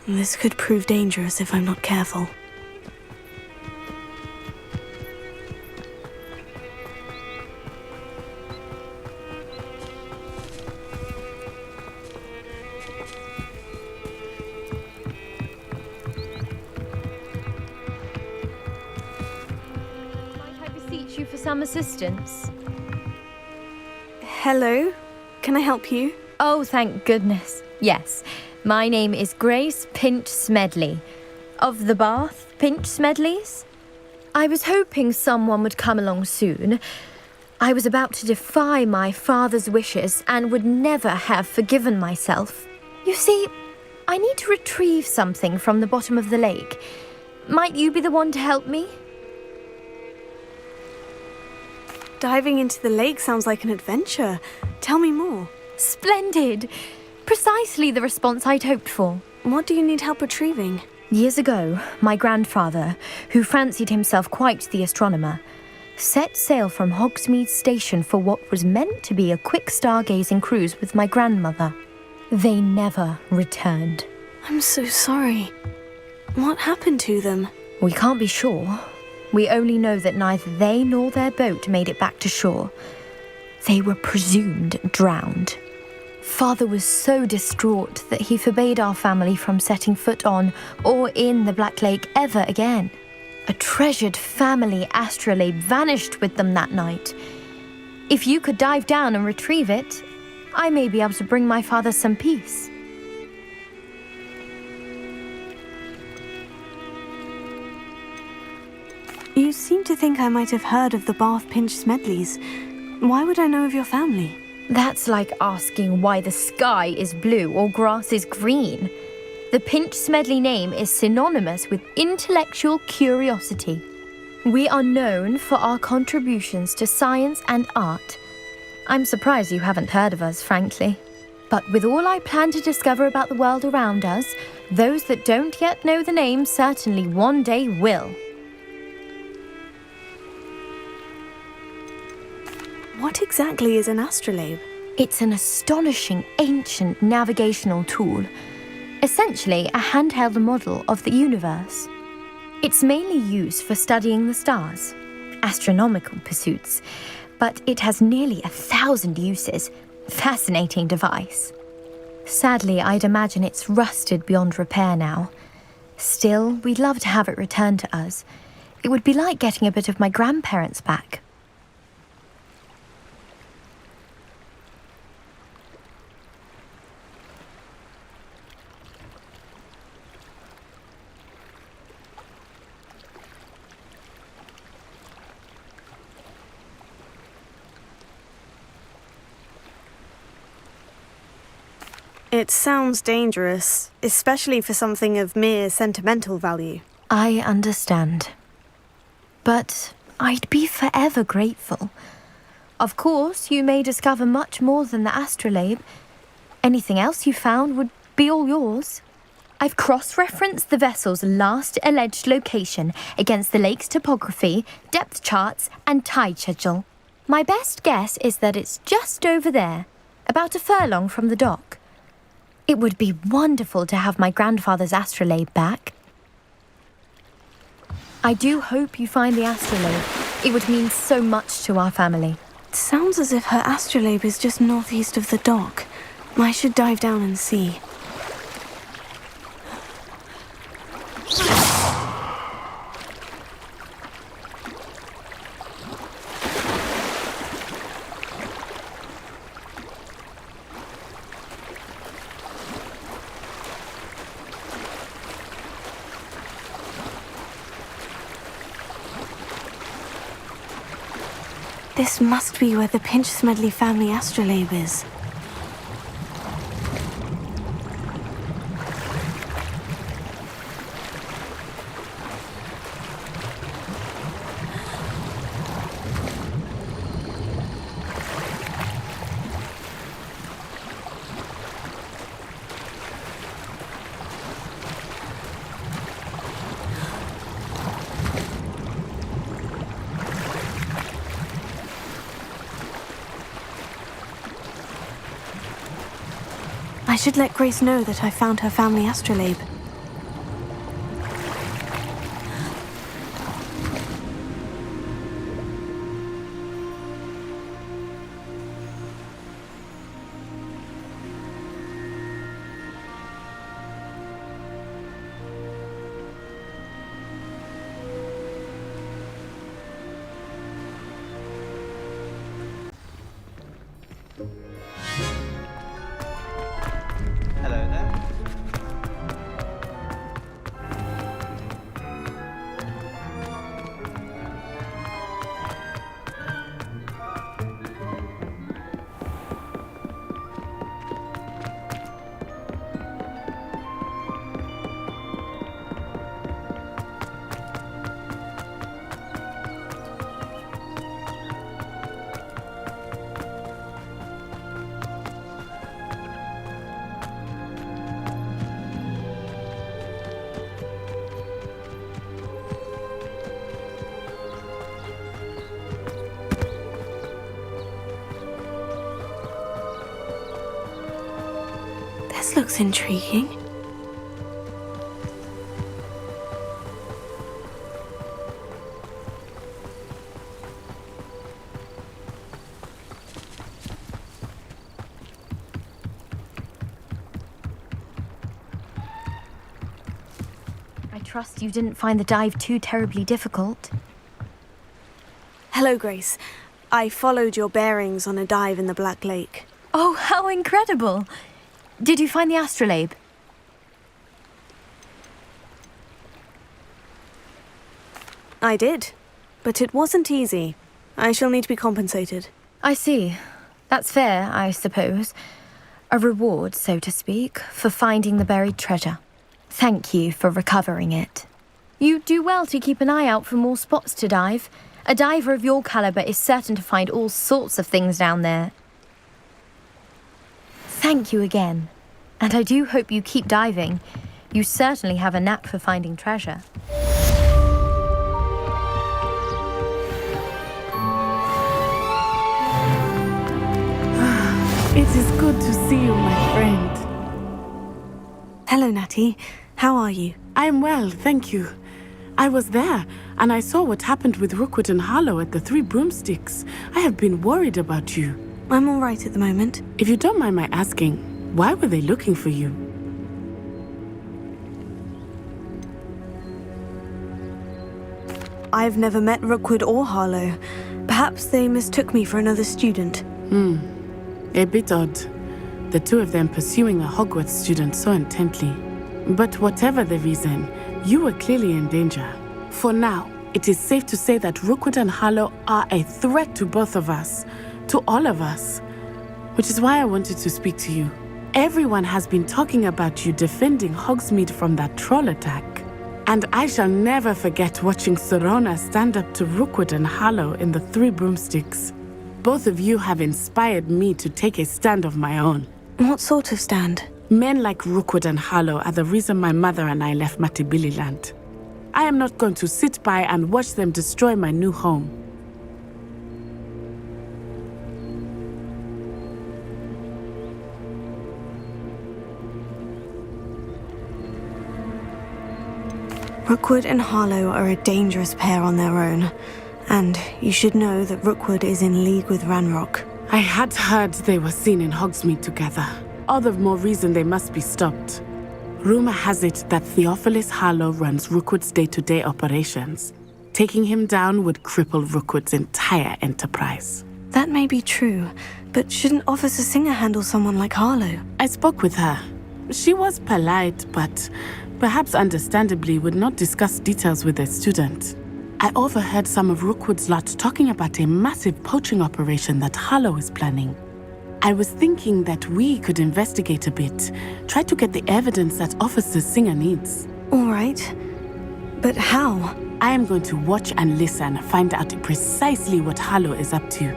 This could prove dangerous if I'm not careful. Might I beseech you for some assistance? Hello? Can I help you? Oh, thank goodness. Yes. My name is Grace Pinch Smedley. Of the Bath Pinch Smedleys? I was hoping someone would come along soon. I was about to defy my father's wishes and would never have forgiven myself. You see, I need to retrieve something from the bottom of the lake. Might you be the one to help me? Diving into the lake sounds like an adventure. Tell me more. Splendid! Precisely the response I'd hoped for. What do you need help retrieving? Years ago, my grandfather, who fancied himself quite the astronomer, set sail from Hogsmeade Station for what was meant to be a quick stargazing cruise with my grandmother. They never returned. I'm so sorry. What happened to them? We can't be sure. We only know that neither they nor their boat made it back to shore. They were presumed drowned. Father was so distraught that he forbade our family from setting foot on or in the Black Lake ever again. A treasured family astrolabe vanished with them that night. If you could dive down and retrieve it, I may be able to bring my father some peace. You seem to think I might have heard of the Bath Pinch Smedleys. Why would I know of your family? That's like asking why the sky is blue or grass is green. The Pinch Smedley name is synonymous with intellectual curiosity. We are known for our contributions to science and art. I'm surprised you haven't heard of us, frankly. But with all I plan to discover about the world around us, those that don't yet know the name certainly one day will. What exactly is an astrolabe? It's an astonishing ancient navigational tool. Essentially a handheld model of the universe. It's mainly used for studying the stars, astronomical pursuits, but it has nearly 1,000 uses. Fascinating device. Sadly, I'd imagine it's rusted beyond repair now. Still, we'd love to have it returned to us. It would be like getting a bit of my grandparents back. It sounds dangerous, especially for something of mere sentimental value. I understand. But I'd be forever grateful. Of course, you may discover much more than the astrolabe. Anything else you found would be all yours. I've cross-referenced the vessel's last alleged location against the lake's topography, depth charts, and tide schedule. My best guess is that it's just over there, about a furlong from the dock. It would be wonderful to have my grandfather's astrolabe back. I do hope you find the astrolabe. It would mean so much to our family. It sounds as if her astrolabe is just northeast of the dock. I should dive down and see. This must be where the Pinch Smedley family astrolabe is. I should let Grace know that I found her family astrolabe. This looks intriguing. I trust you didn't find the dive too terribly difficult. Hello, Grace. I followed your bearings on a dive in the Black Lake. Oh, how incredible! Did you find the astrolabe? I did, but it wasn't easy. I shall need to be compensated. I see. That's fair, I suppose. A reward, so to speak, for finding the buried treasure. Thank you for recovering it. You do well to keep an eye out for more spots to dive. A diver of your caliber is certain to find all sorts of things down there. Thank you again. And I do hope you keep diving. You certainly have a knack for finding treasure. It is good to see you, my friend. Hello, Natty. How are you? I'm well, thank you. I was there, and I saw what happened with Rookwood and Harlow at the Three Broomsticks. I have been worried about you. I'm all right at the moment. If you don't mind my asking, why were they looking for you? I've never met Rookwood or Harlow. Perhaps they mistook me for another student. A bit odd. The two of them pursuing a Hogwarts student so intently. But whatever the reason, you were clearly in danger. For now, it is safe to say that Rookwood and Harlow are a threat to both of us, to all of us. Which is why I wanted to speak to you. Everyone has been talking about you defending Hogsmeade from that troll attack. And I shall never forget watching Sorona stand up to Rookwood and Harlow in the Three Broomsticks. Both of you have inspired me to take a stand of my own. What sort of stand? Men like Rookwood and Harlow are the reason my mother and I left Matibili I am not going to sit by and watch them destroy my new home. Rookwood and Harlow are a dangerous pair on their own. And you should know that Rookwood is in league with Ranrock. I had heard they were seen in Hogsmeade together. All the more reason they must be stopped. Rumor has it that Theophilus Harlow runs Rookwood's day-to-day operations. Taking him down would cripple Rookwood's entire enterprise. That may be true, but shouldn't Officer Singer handle someone like Harlow? I spoke with her. She was polite, but perhaps understandably would not discuss details with a student. I overheard some of Rookwood's lot talking about a massive poaching operation that Harlow is planning. I was thinking that we could investigate a bit, try to get the evidence that Officer Singer needs. All right. But how? I am going to watch and listen, find out precisely what Harlow is up to.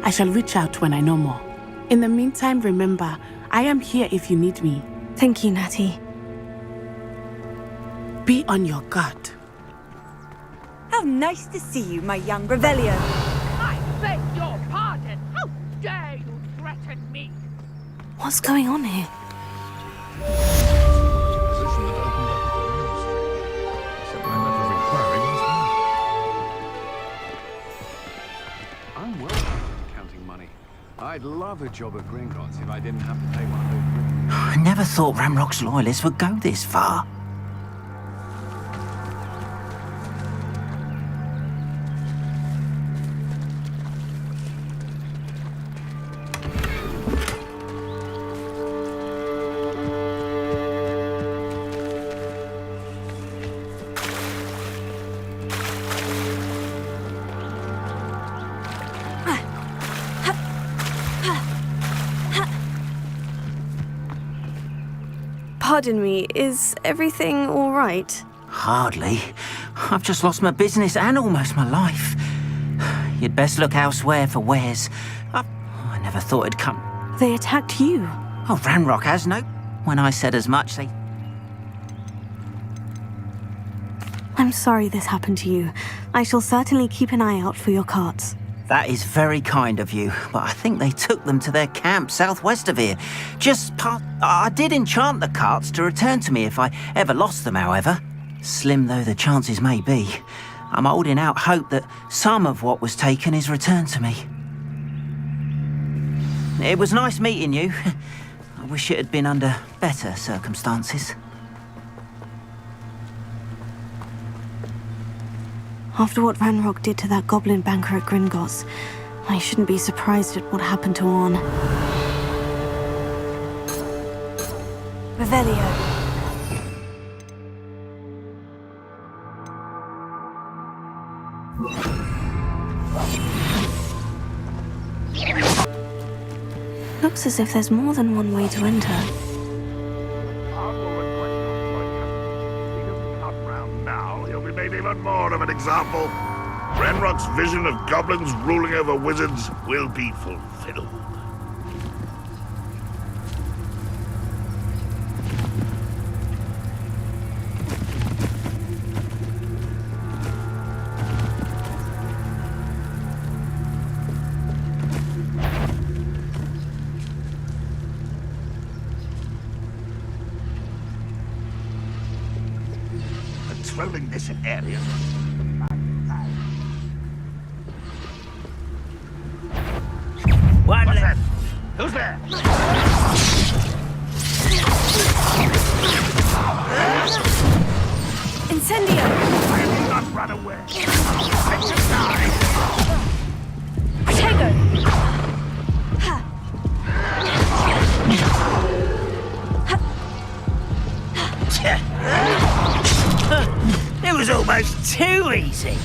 I shall reach out when I know more. In the meantime, remember, I am here if you need me. Thank you, Natty. Be on your guard. How nice to see you, my young Revelio. I beg your pardon. How dare you threaten me? What's going on here? I'm well counting money. I'd love a job at Gringotts if I didn't have to pay one of those. I never thought Ramrock's loyalists would go this far. Pardon me, is everything all right? Hardly. I've just lost my business and almost my life. You'd best look elsewhere for wares. I never thought it'd come. They attacked you. Oh, Ranrock has no... When I said as much, they... I'm sorry this happened to you. I shall certainly keep an eye out for your carts. That is very kind of you, but I think they took them to their camp southwest of here. I did enchant the carts to return to me if I ever lost them, however. Slim though the chances may be, I'm holding out hope that some of what was taken is returned to me. It was nice meeting you. I wish it had been under better circumstances. After what Ranrock did to that goblin banker at Gringotts, I shouldn't be surprised at what happened to Orn. Revelio. Looks as if there's more than one way to enter. Made even more of an example. Ranrock's vision of goblins ruling over wizards will be fulfilled. Patrolling this area. What's that? Who's there? Incendio! I will not run away. I should die. Protego! It was almost too easy.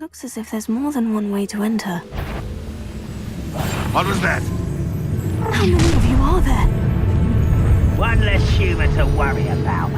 Looks as if there's more than one way to enter. What was that? How many of you are there? One less human to worry about.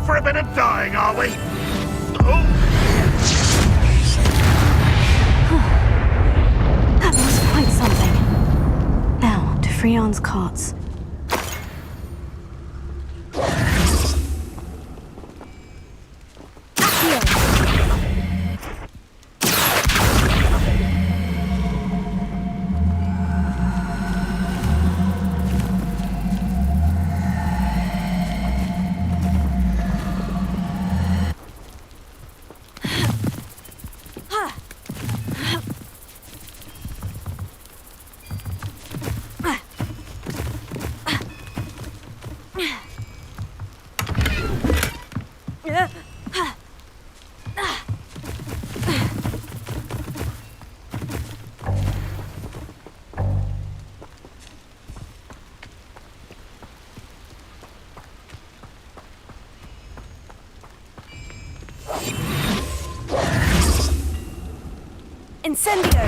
For a bit of dying, are we? That was quite something. Now, to Freon's carts. Incendio!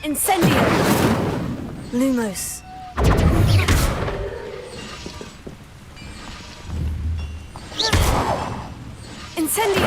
Incendio! Lumos. Incendio!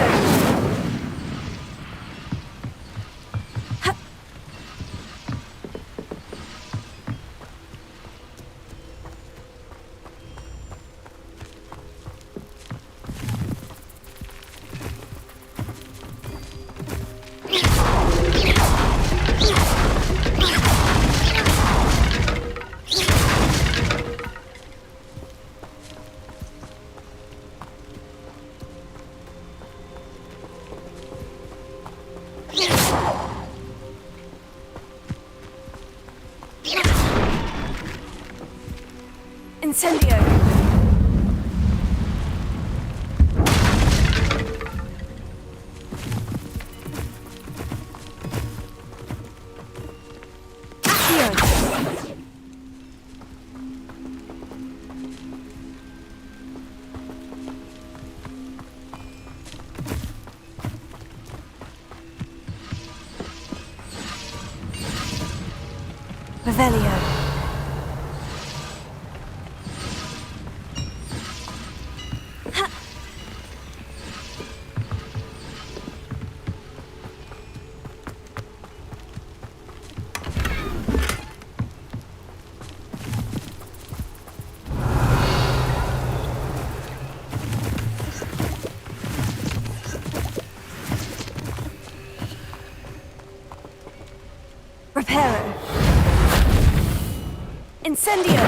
Incendio! Revelio. Reparo. Incendio!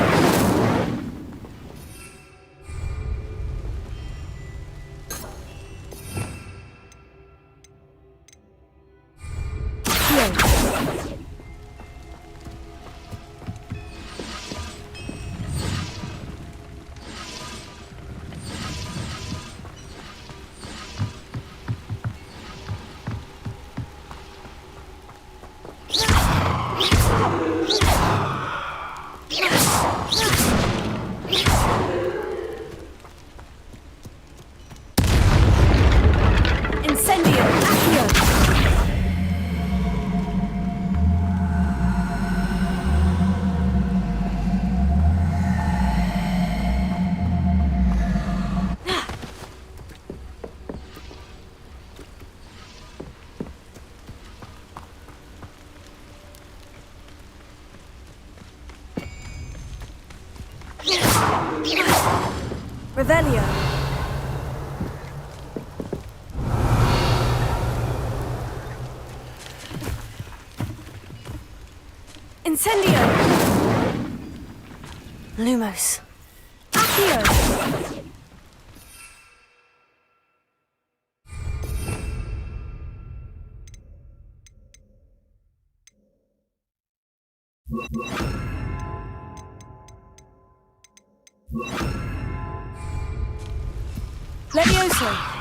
Revelio. Incendio. Lumos. Accio. Levioso.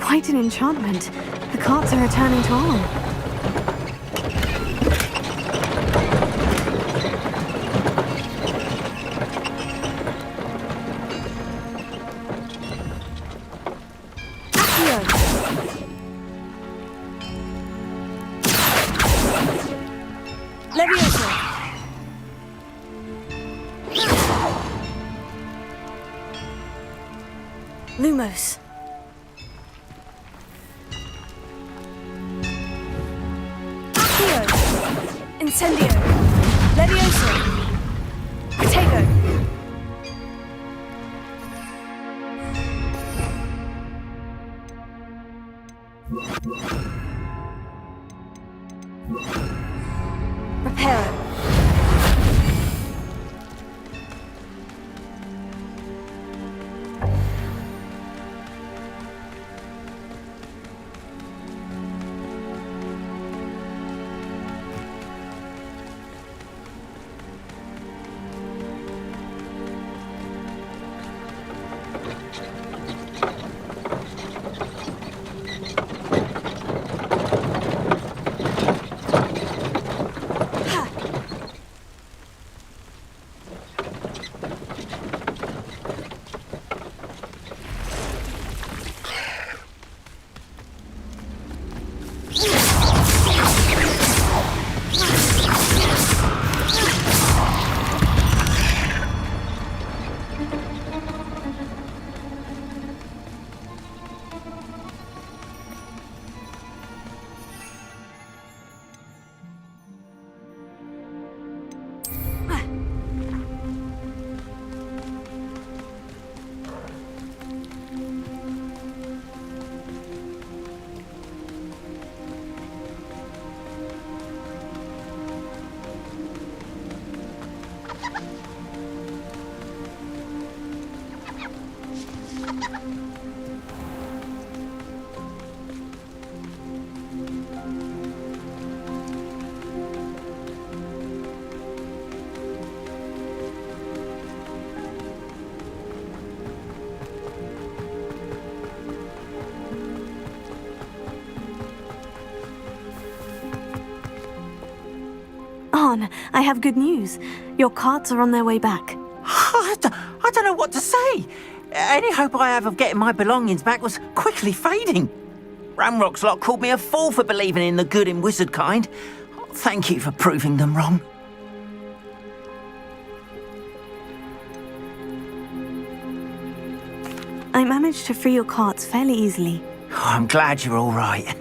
Quite an enchantment. The carts are returning to Arn. Lumos. Accio. Incendio. Levioso. Protego. Reparo. Arn, I have good news. Your carts are on their way back. I don't know what to say. Any hope I have of getting my belongings back was quickly fading. Ramrock's lot called me a fool for believing in the good in wizard kind. Thank you for proving them wrong. I managed to free your carts fairly easily. Oh, I'm glad you're all right.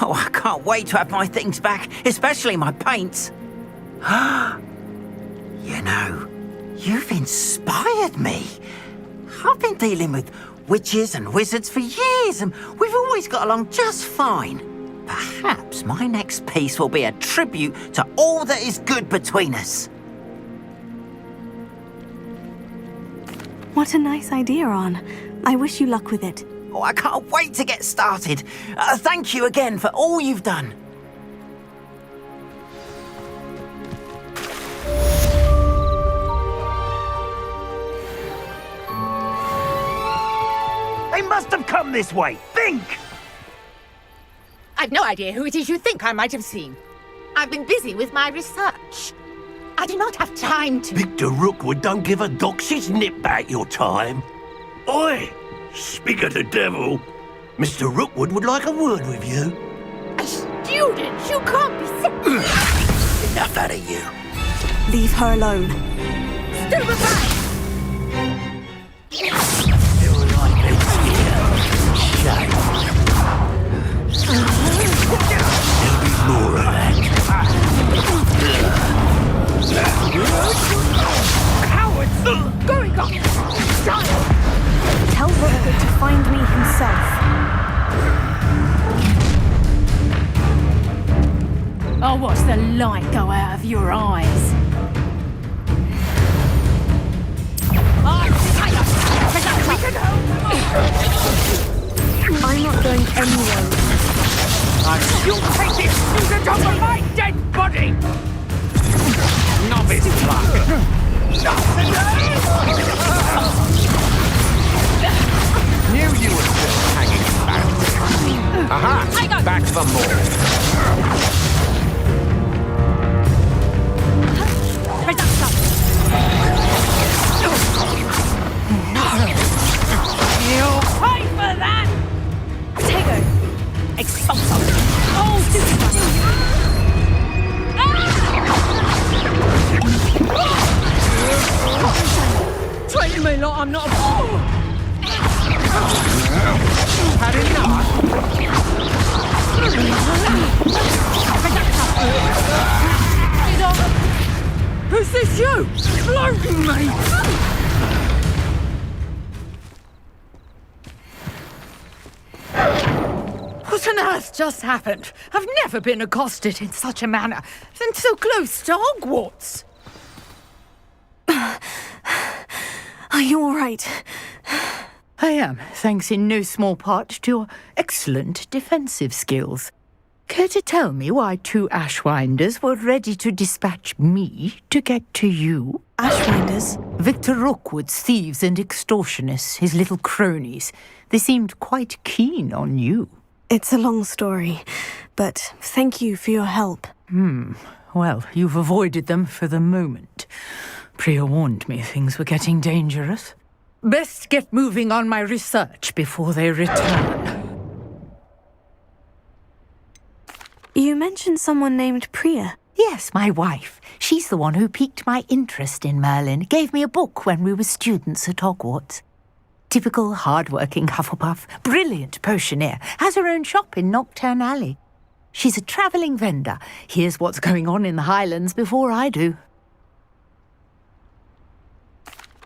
Oh, I can't wait to have my things back, especially my paints. You know, you've inspired me. I've been dealing with witches and wizards for years, and we've always got along just fine. Perhaps my next piece will be a tribute to all that is good between us. What a nice idea, Arn. I wish you luck with it. Oh, I can't wait to get started. Thank you again for all you've done. They must have come this way. Think! I've no idea who it is you think I might have seen. I've been busy with my research. I do not have time to... Victor Rookwood don't give a doxy's nip back your time. Oi! Speak of the devil. Mr. Rookwood would like a word with you. A student? You can't be serious. Enough out of you. Leave her alone. Stupefy! You're like a deer. Shame. There'll be more of that. Cowards! Going on! Tell Rookwood to find me himself. I'll watch the light go out of your eyes. I'm not going anywhere. You take this student off of my dead body! Novice luck! Knew you were still hanging around. Aha! I go. Back for more. Reduction. You'll pay for that! Potato! Expulso! Oh, super! Treating me like I'm not a... Had enough? Who's this you? Floating me! What on earth just happened? I've never been accosted in such a manner, and so close to Hogwarts. Are you all right? I am, thanks in no small part to your excellent defensive skills. Care to tell me why 2 Ashwinders were ready to dispatch me to get to you? Ashwinders? Victor Rookwood's thieves and extortionists, his little cronies. They seemed quite keen on you. It's a long story, but thank you for your help. Well, you've avoided them for the moment. Priya warned me things were getting dangerous. Best get moving on my research before they return. You mentioned someone named Priya. Yes, my wife. She's the one who piqued my interest in Merlin. Gave me a book when we were students at Hogwarts. Typical hard-working Hufflepuff, brilliant potioneer, has her own shop in Knockturn Alley. She's a travelling vendor. Hears what's going on in the Highlands before I do.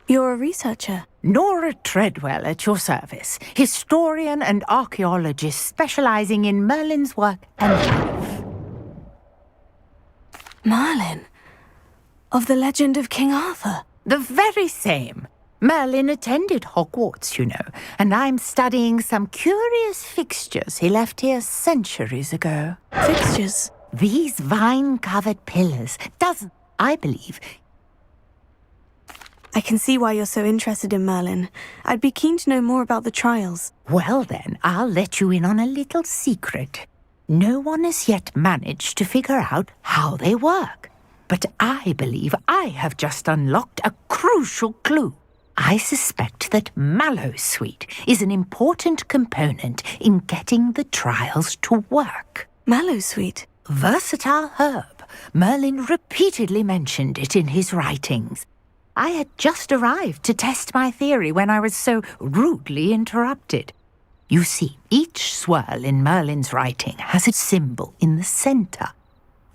You're a researcher? Nora Treadwell at your service. Historian and archaeologist specialising in Merlin's work and life. Merlin? Of the legend of King Arthur? The very same. Merlin attended Hogwarts, you know, and I'm studying some curious fixtures he left here centuries ago. Fixtures? These vine-covered pillars. Dozens, I believe. I can see why you're so interested in Merlin. I'd be keen to know more about the trials. Well then, I'll let you in on a little secret. No one has yet managed to figure out how they work. But I believe I have just unlocked a crucial clue. I suspect that Mallowsweet is an important component in getting the trials to work. Mallowsweet? Versatile herb. Merlin repeatedly mentioned it in his writings. I had just arrived to test my theory when I was so rudely interrupted. You see, each swirl in Merlin's writing has a symbol in the centre.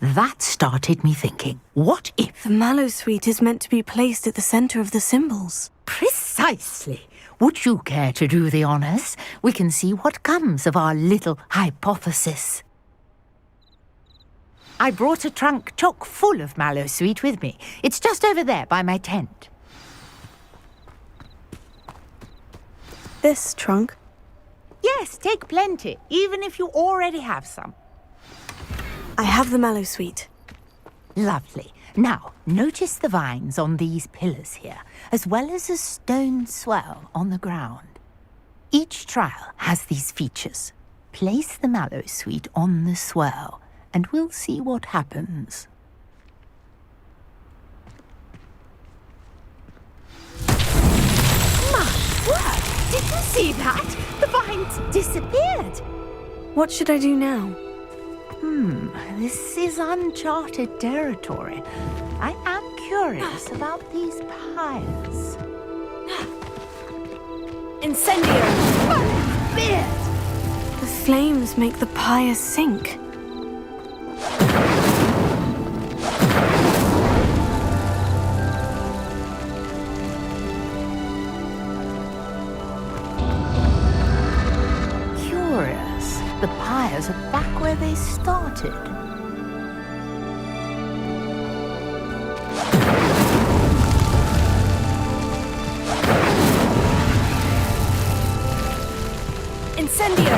That started me thinking, what if... The Mallowsweet is meant to be placed at the centre of the symbols. Precisely. Would you care to do the honours? We can see what comes of our little hypothesis. I brought a trunk chock full of Mallowsweet with me. It's just over there by my tent. This trunk? Yes, take plenty, even if you already have some. I have the Mallowsweet. Lovely. Now, notice the vines on these pillars here, as well as a stone swell on the ground. Each trial has these features. Place the Mallowsweet on the swell, and we'll see what happens. My word! Did you see that? The vines disappeared. What should I do now? This is uncharted territory. I am curious about these pyres. Incendio! Beard! The flames make the pyre sink. Curious. The pyres are back where they started. Incendio!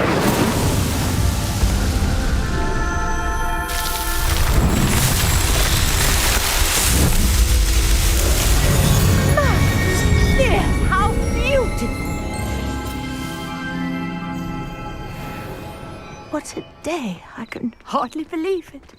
There! How beautiful! day. I can hardly believe it.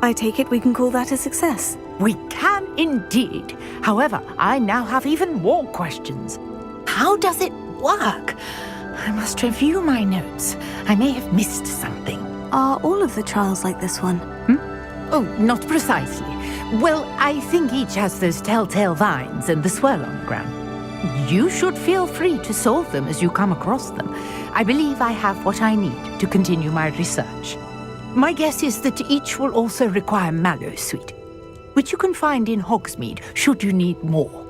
I take it we can call that a success. We can indeed. However, I now have even more questions. How does it work? I must review my notes. I may have missed something. Are all of the trials like this one? Oh, not precisely. Well, I think each has those telltale vines and the swirl on the ground. You should feel free to solve them as you come across them. I believe I have what I need to continue my research. My guess is that each will also require mallow sweet, which you can find in Hogsmeade should you need more.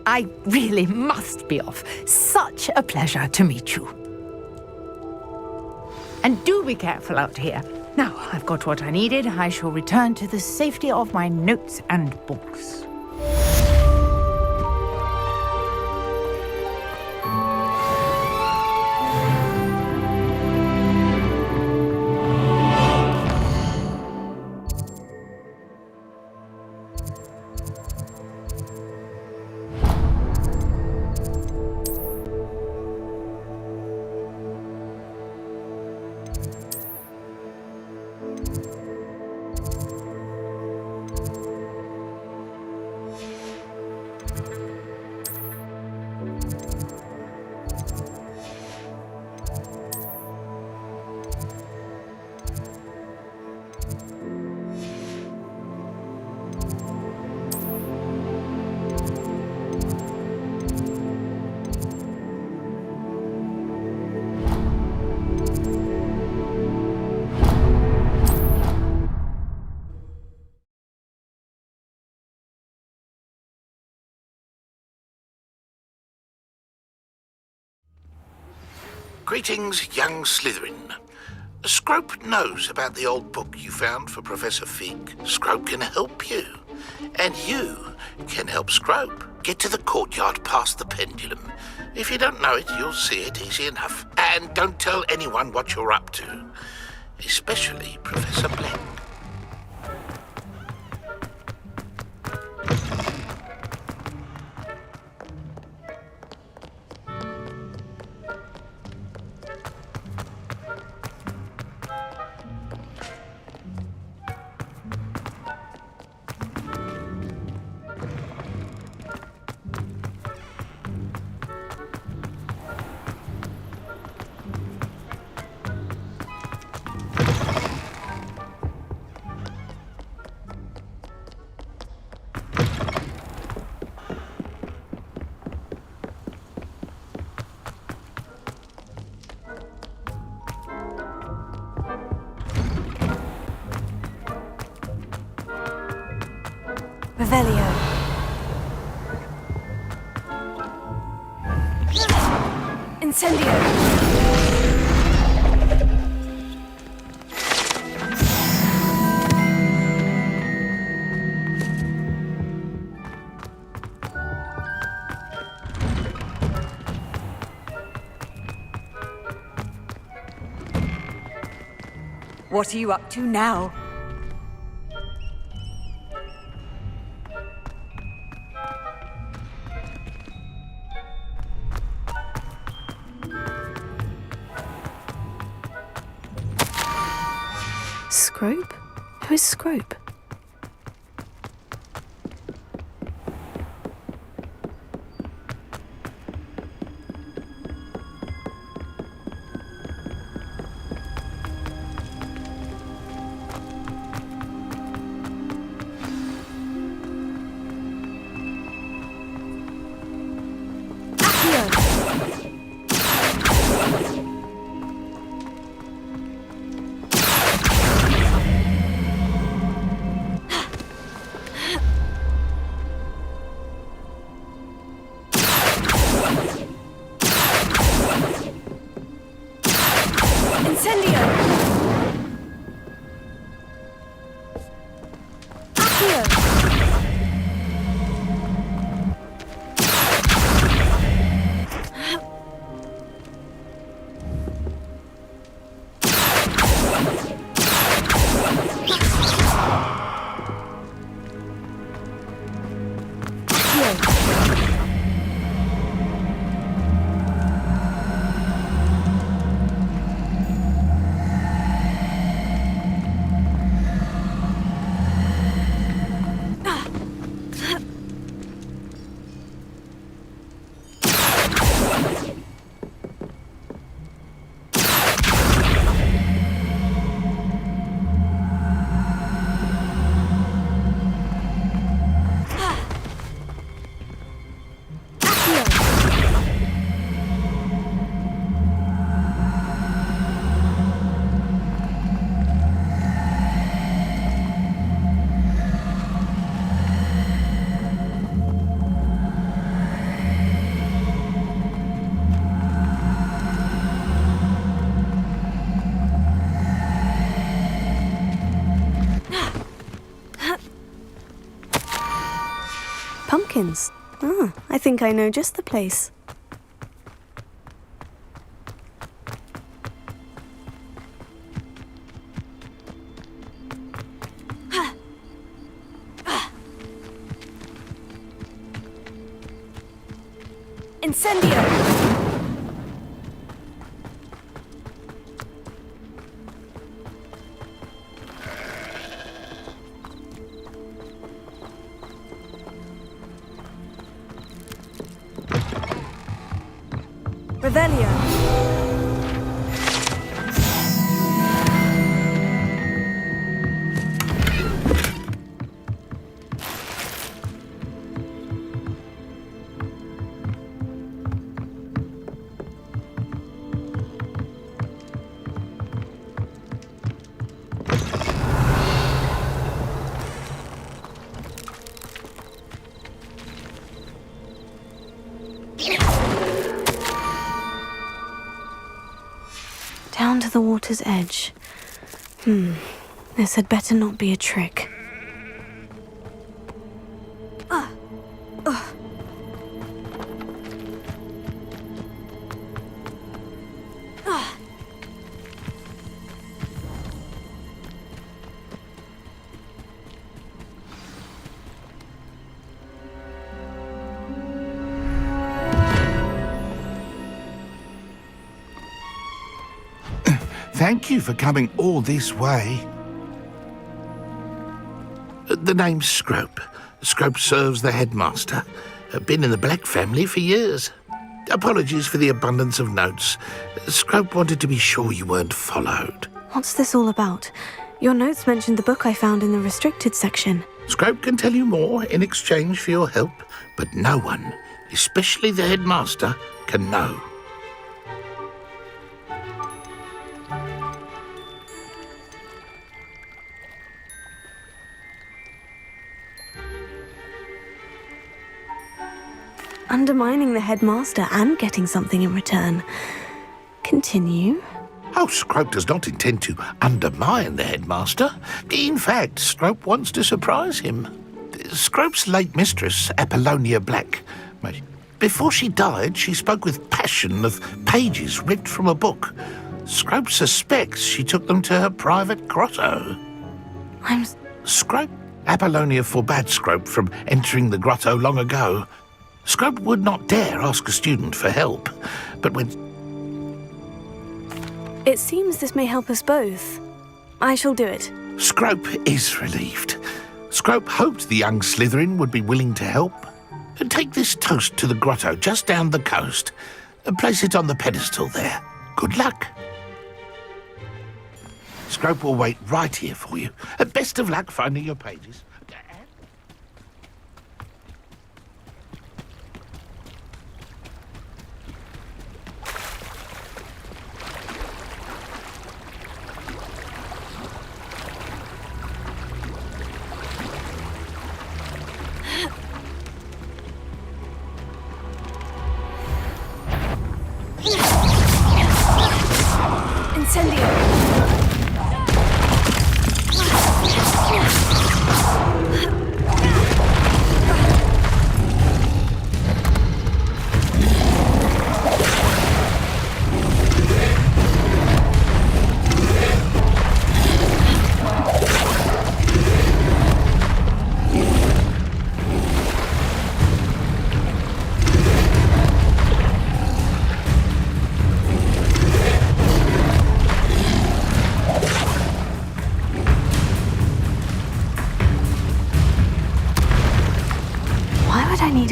I really must be off. Such a pleasure to meet you. And do be careful out here. Now, I've got what I needed. I shall return to the safety of my notes and books. Greetings, young Slytherin. Scrope knows about the old book you found for Professor Fig. Scrope can help you. And you can help Scrope. Get to the courtyard past the pendulum. If you don't know it, you'll see it easy enough. And don't tell anyone what you're up to. Especially Professor Blank. Revelio. Incendio. What are you up to now? Scrope? Who is Scrope? Perkins. Ah, I think I know just the place. Incendio! Revelio. Down to the water's edge. This had better not be a trick. Thank you for coming all this way. The name's Scrope. Scrope serves the headmaster. Been in the Black family for years. Apologies for the abundance of notes. Scrope wanted to be sure you weren't followed. What's this all about? Your notes mentioned the book I found in the restricted section. Scrope can tell you more in exchange for your help, but no one, especially the headmaster, can know. Undermining the headmaster and getting something in return. Continue. Oh, Scrope does not intend to undermine the headmaster. In fact, Scrope wants to surprise him. Scrope's late mistress, Apollonia Black. Before she died, she spoke with passion of pages ripped from a book. Scrope suspects she took them to her private grotto. Scrope? Apollonia forbade Scrope from entering the grotto long ago. Scrope would not dare ask a student for help, but when... It seems this may help us both. I shall do it. Scrope is relieved. Scrope hoped the young Slytherin would be willing to help. Take this toast to the grotto just down the coast and place it on the pedestal there. Good luck. Scrope will wait right here for you. Best of luck finding your pages.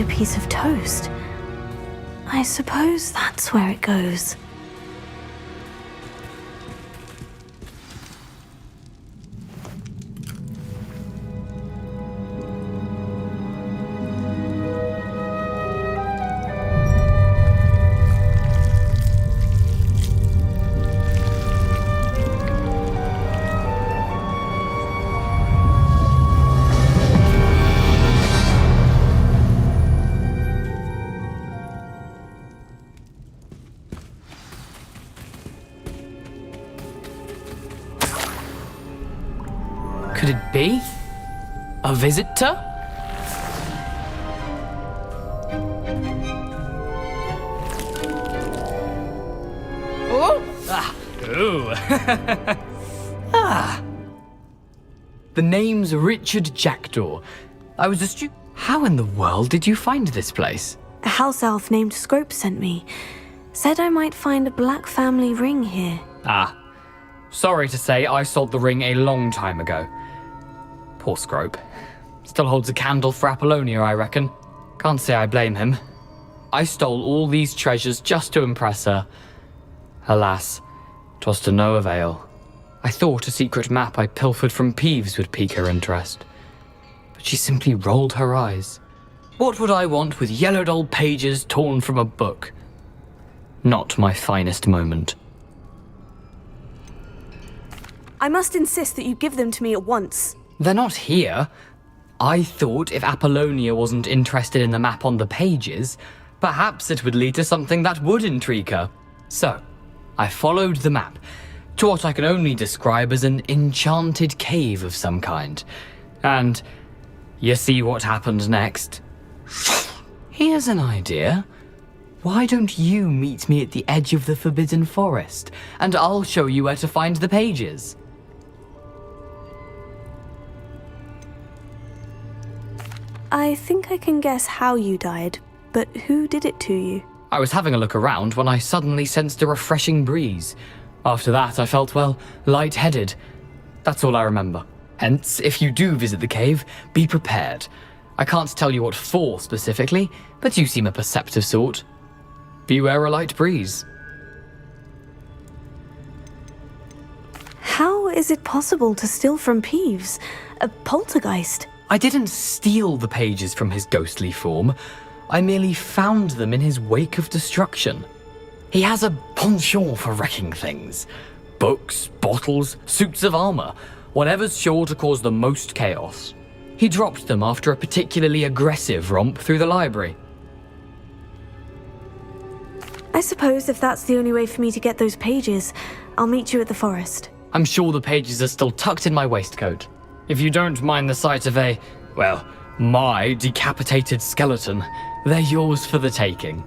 A piece of toast. I suppose that's where it goes. Could it be? A visitor? Ooh. Ah. The name's Richard Jackdaw. I was just... How in the world did you find this place? A house elf named Scrope sent me. Said I might find a black family ring here. Ah. Sorry to say, I sold the ring a long time ago. Poor Scrope. Still holds a candle for Apollonia, I reckon. Can't say I blame him. I stole all these treasures just to impress her. Alas, 'twas to no avail. I thought a secret map I pilfered from Peeves would pique her interest. But she simply rolled her eyes. What would I want with yellowed old pages torn from a book? Not my finest moment. I must insist that you give them to me at once. They're not here. I thought if Apollonia wasn't interested in the map on the pages, perhaps it would lead to something that would intrigue her. So, I followed the map to what I can only describe as an enchanted cave of some kind. And you see what happened next? Here's an idea. Why don't you meet me at the edge of the Forbidden Forest, and I'll show you where to find the pages. I think I can guess how you died, but who did it to you? I was having a look around when I suddenly sensed a refreshing breeze. After that, I felt, well, lightheaded. That's all I remember. Hence, if you do visit the cave, be prepared. I can't tell you what for specifically, but you seem a perceptive sort. Beware a light breeze. How is it possible to steal from Peeves? A poltergeist? I didn't steal the pages from his ghostly form. I merely found them in his wake of destruction. He has a penchant for wrecking things. Books, bottles, suits of armor, whatever's sure to cause the most chaos. He dropped them after a particularly aggressive romp through the library. I suppose if that's the only way for me to get those pages, I'll meet you at the forest. I'm sure the pages are still tucked in my waistcoat. If you don't mind the sight of my decapitated skeleton, they're yours for the taking.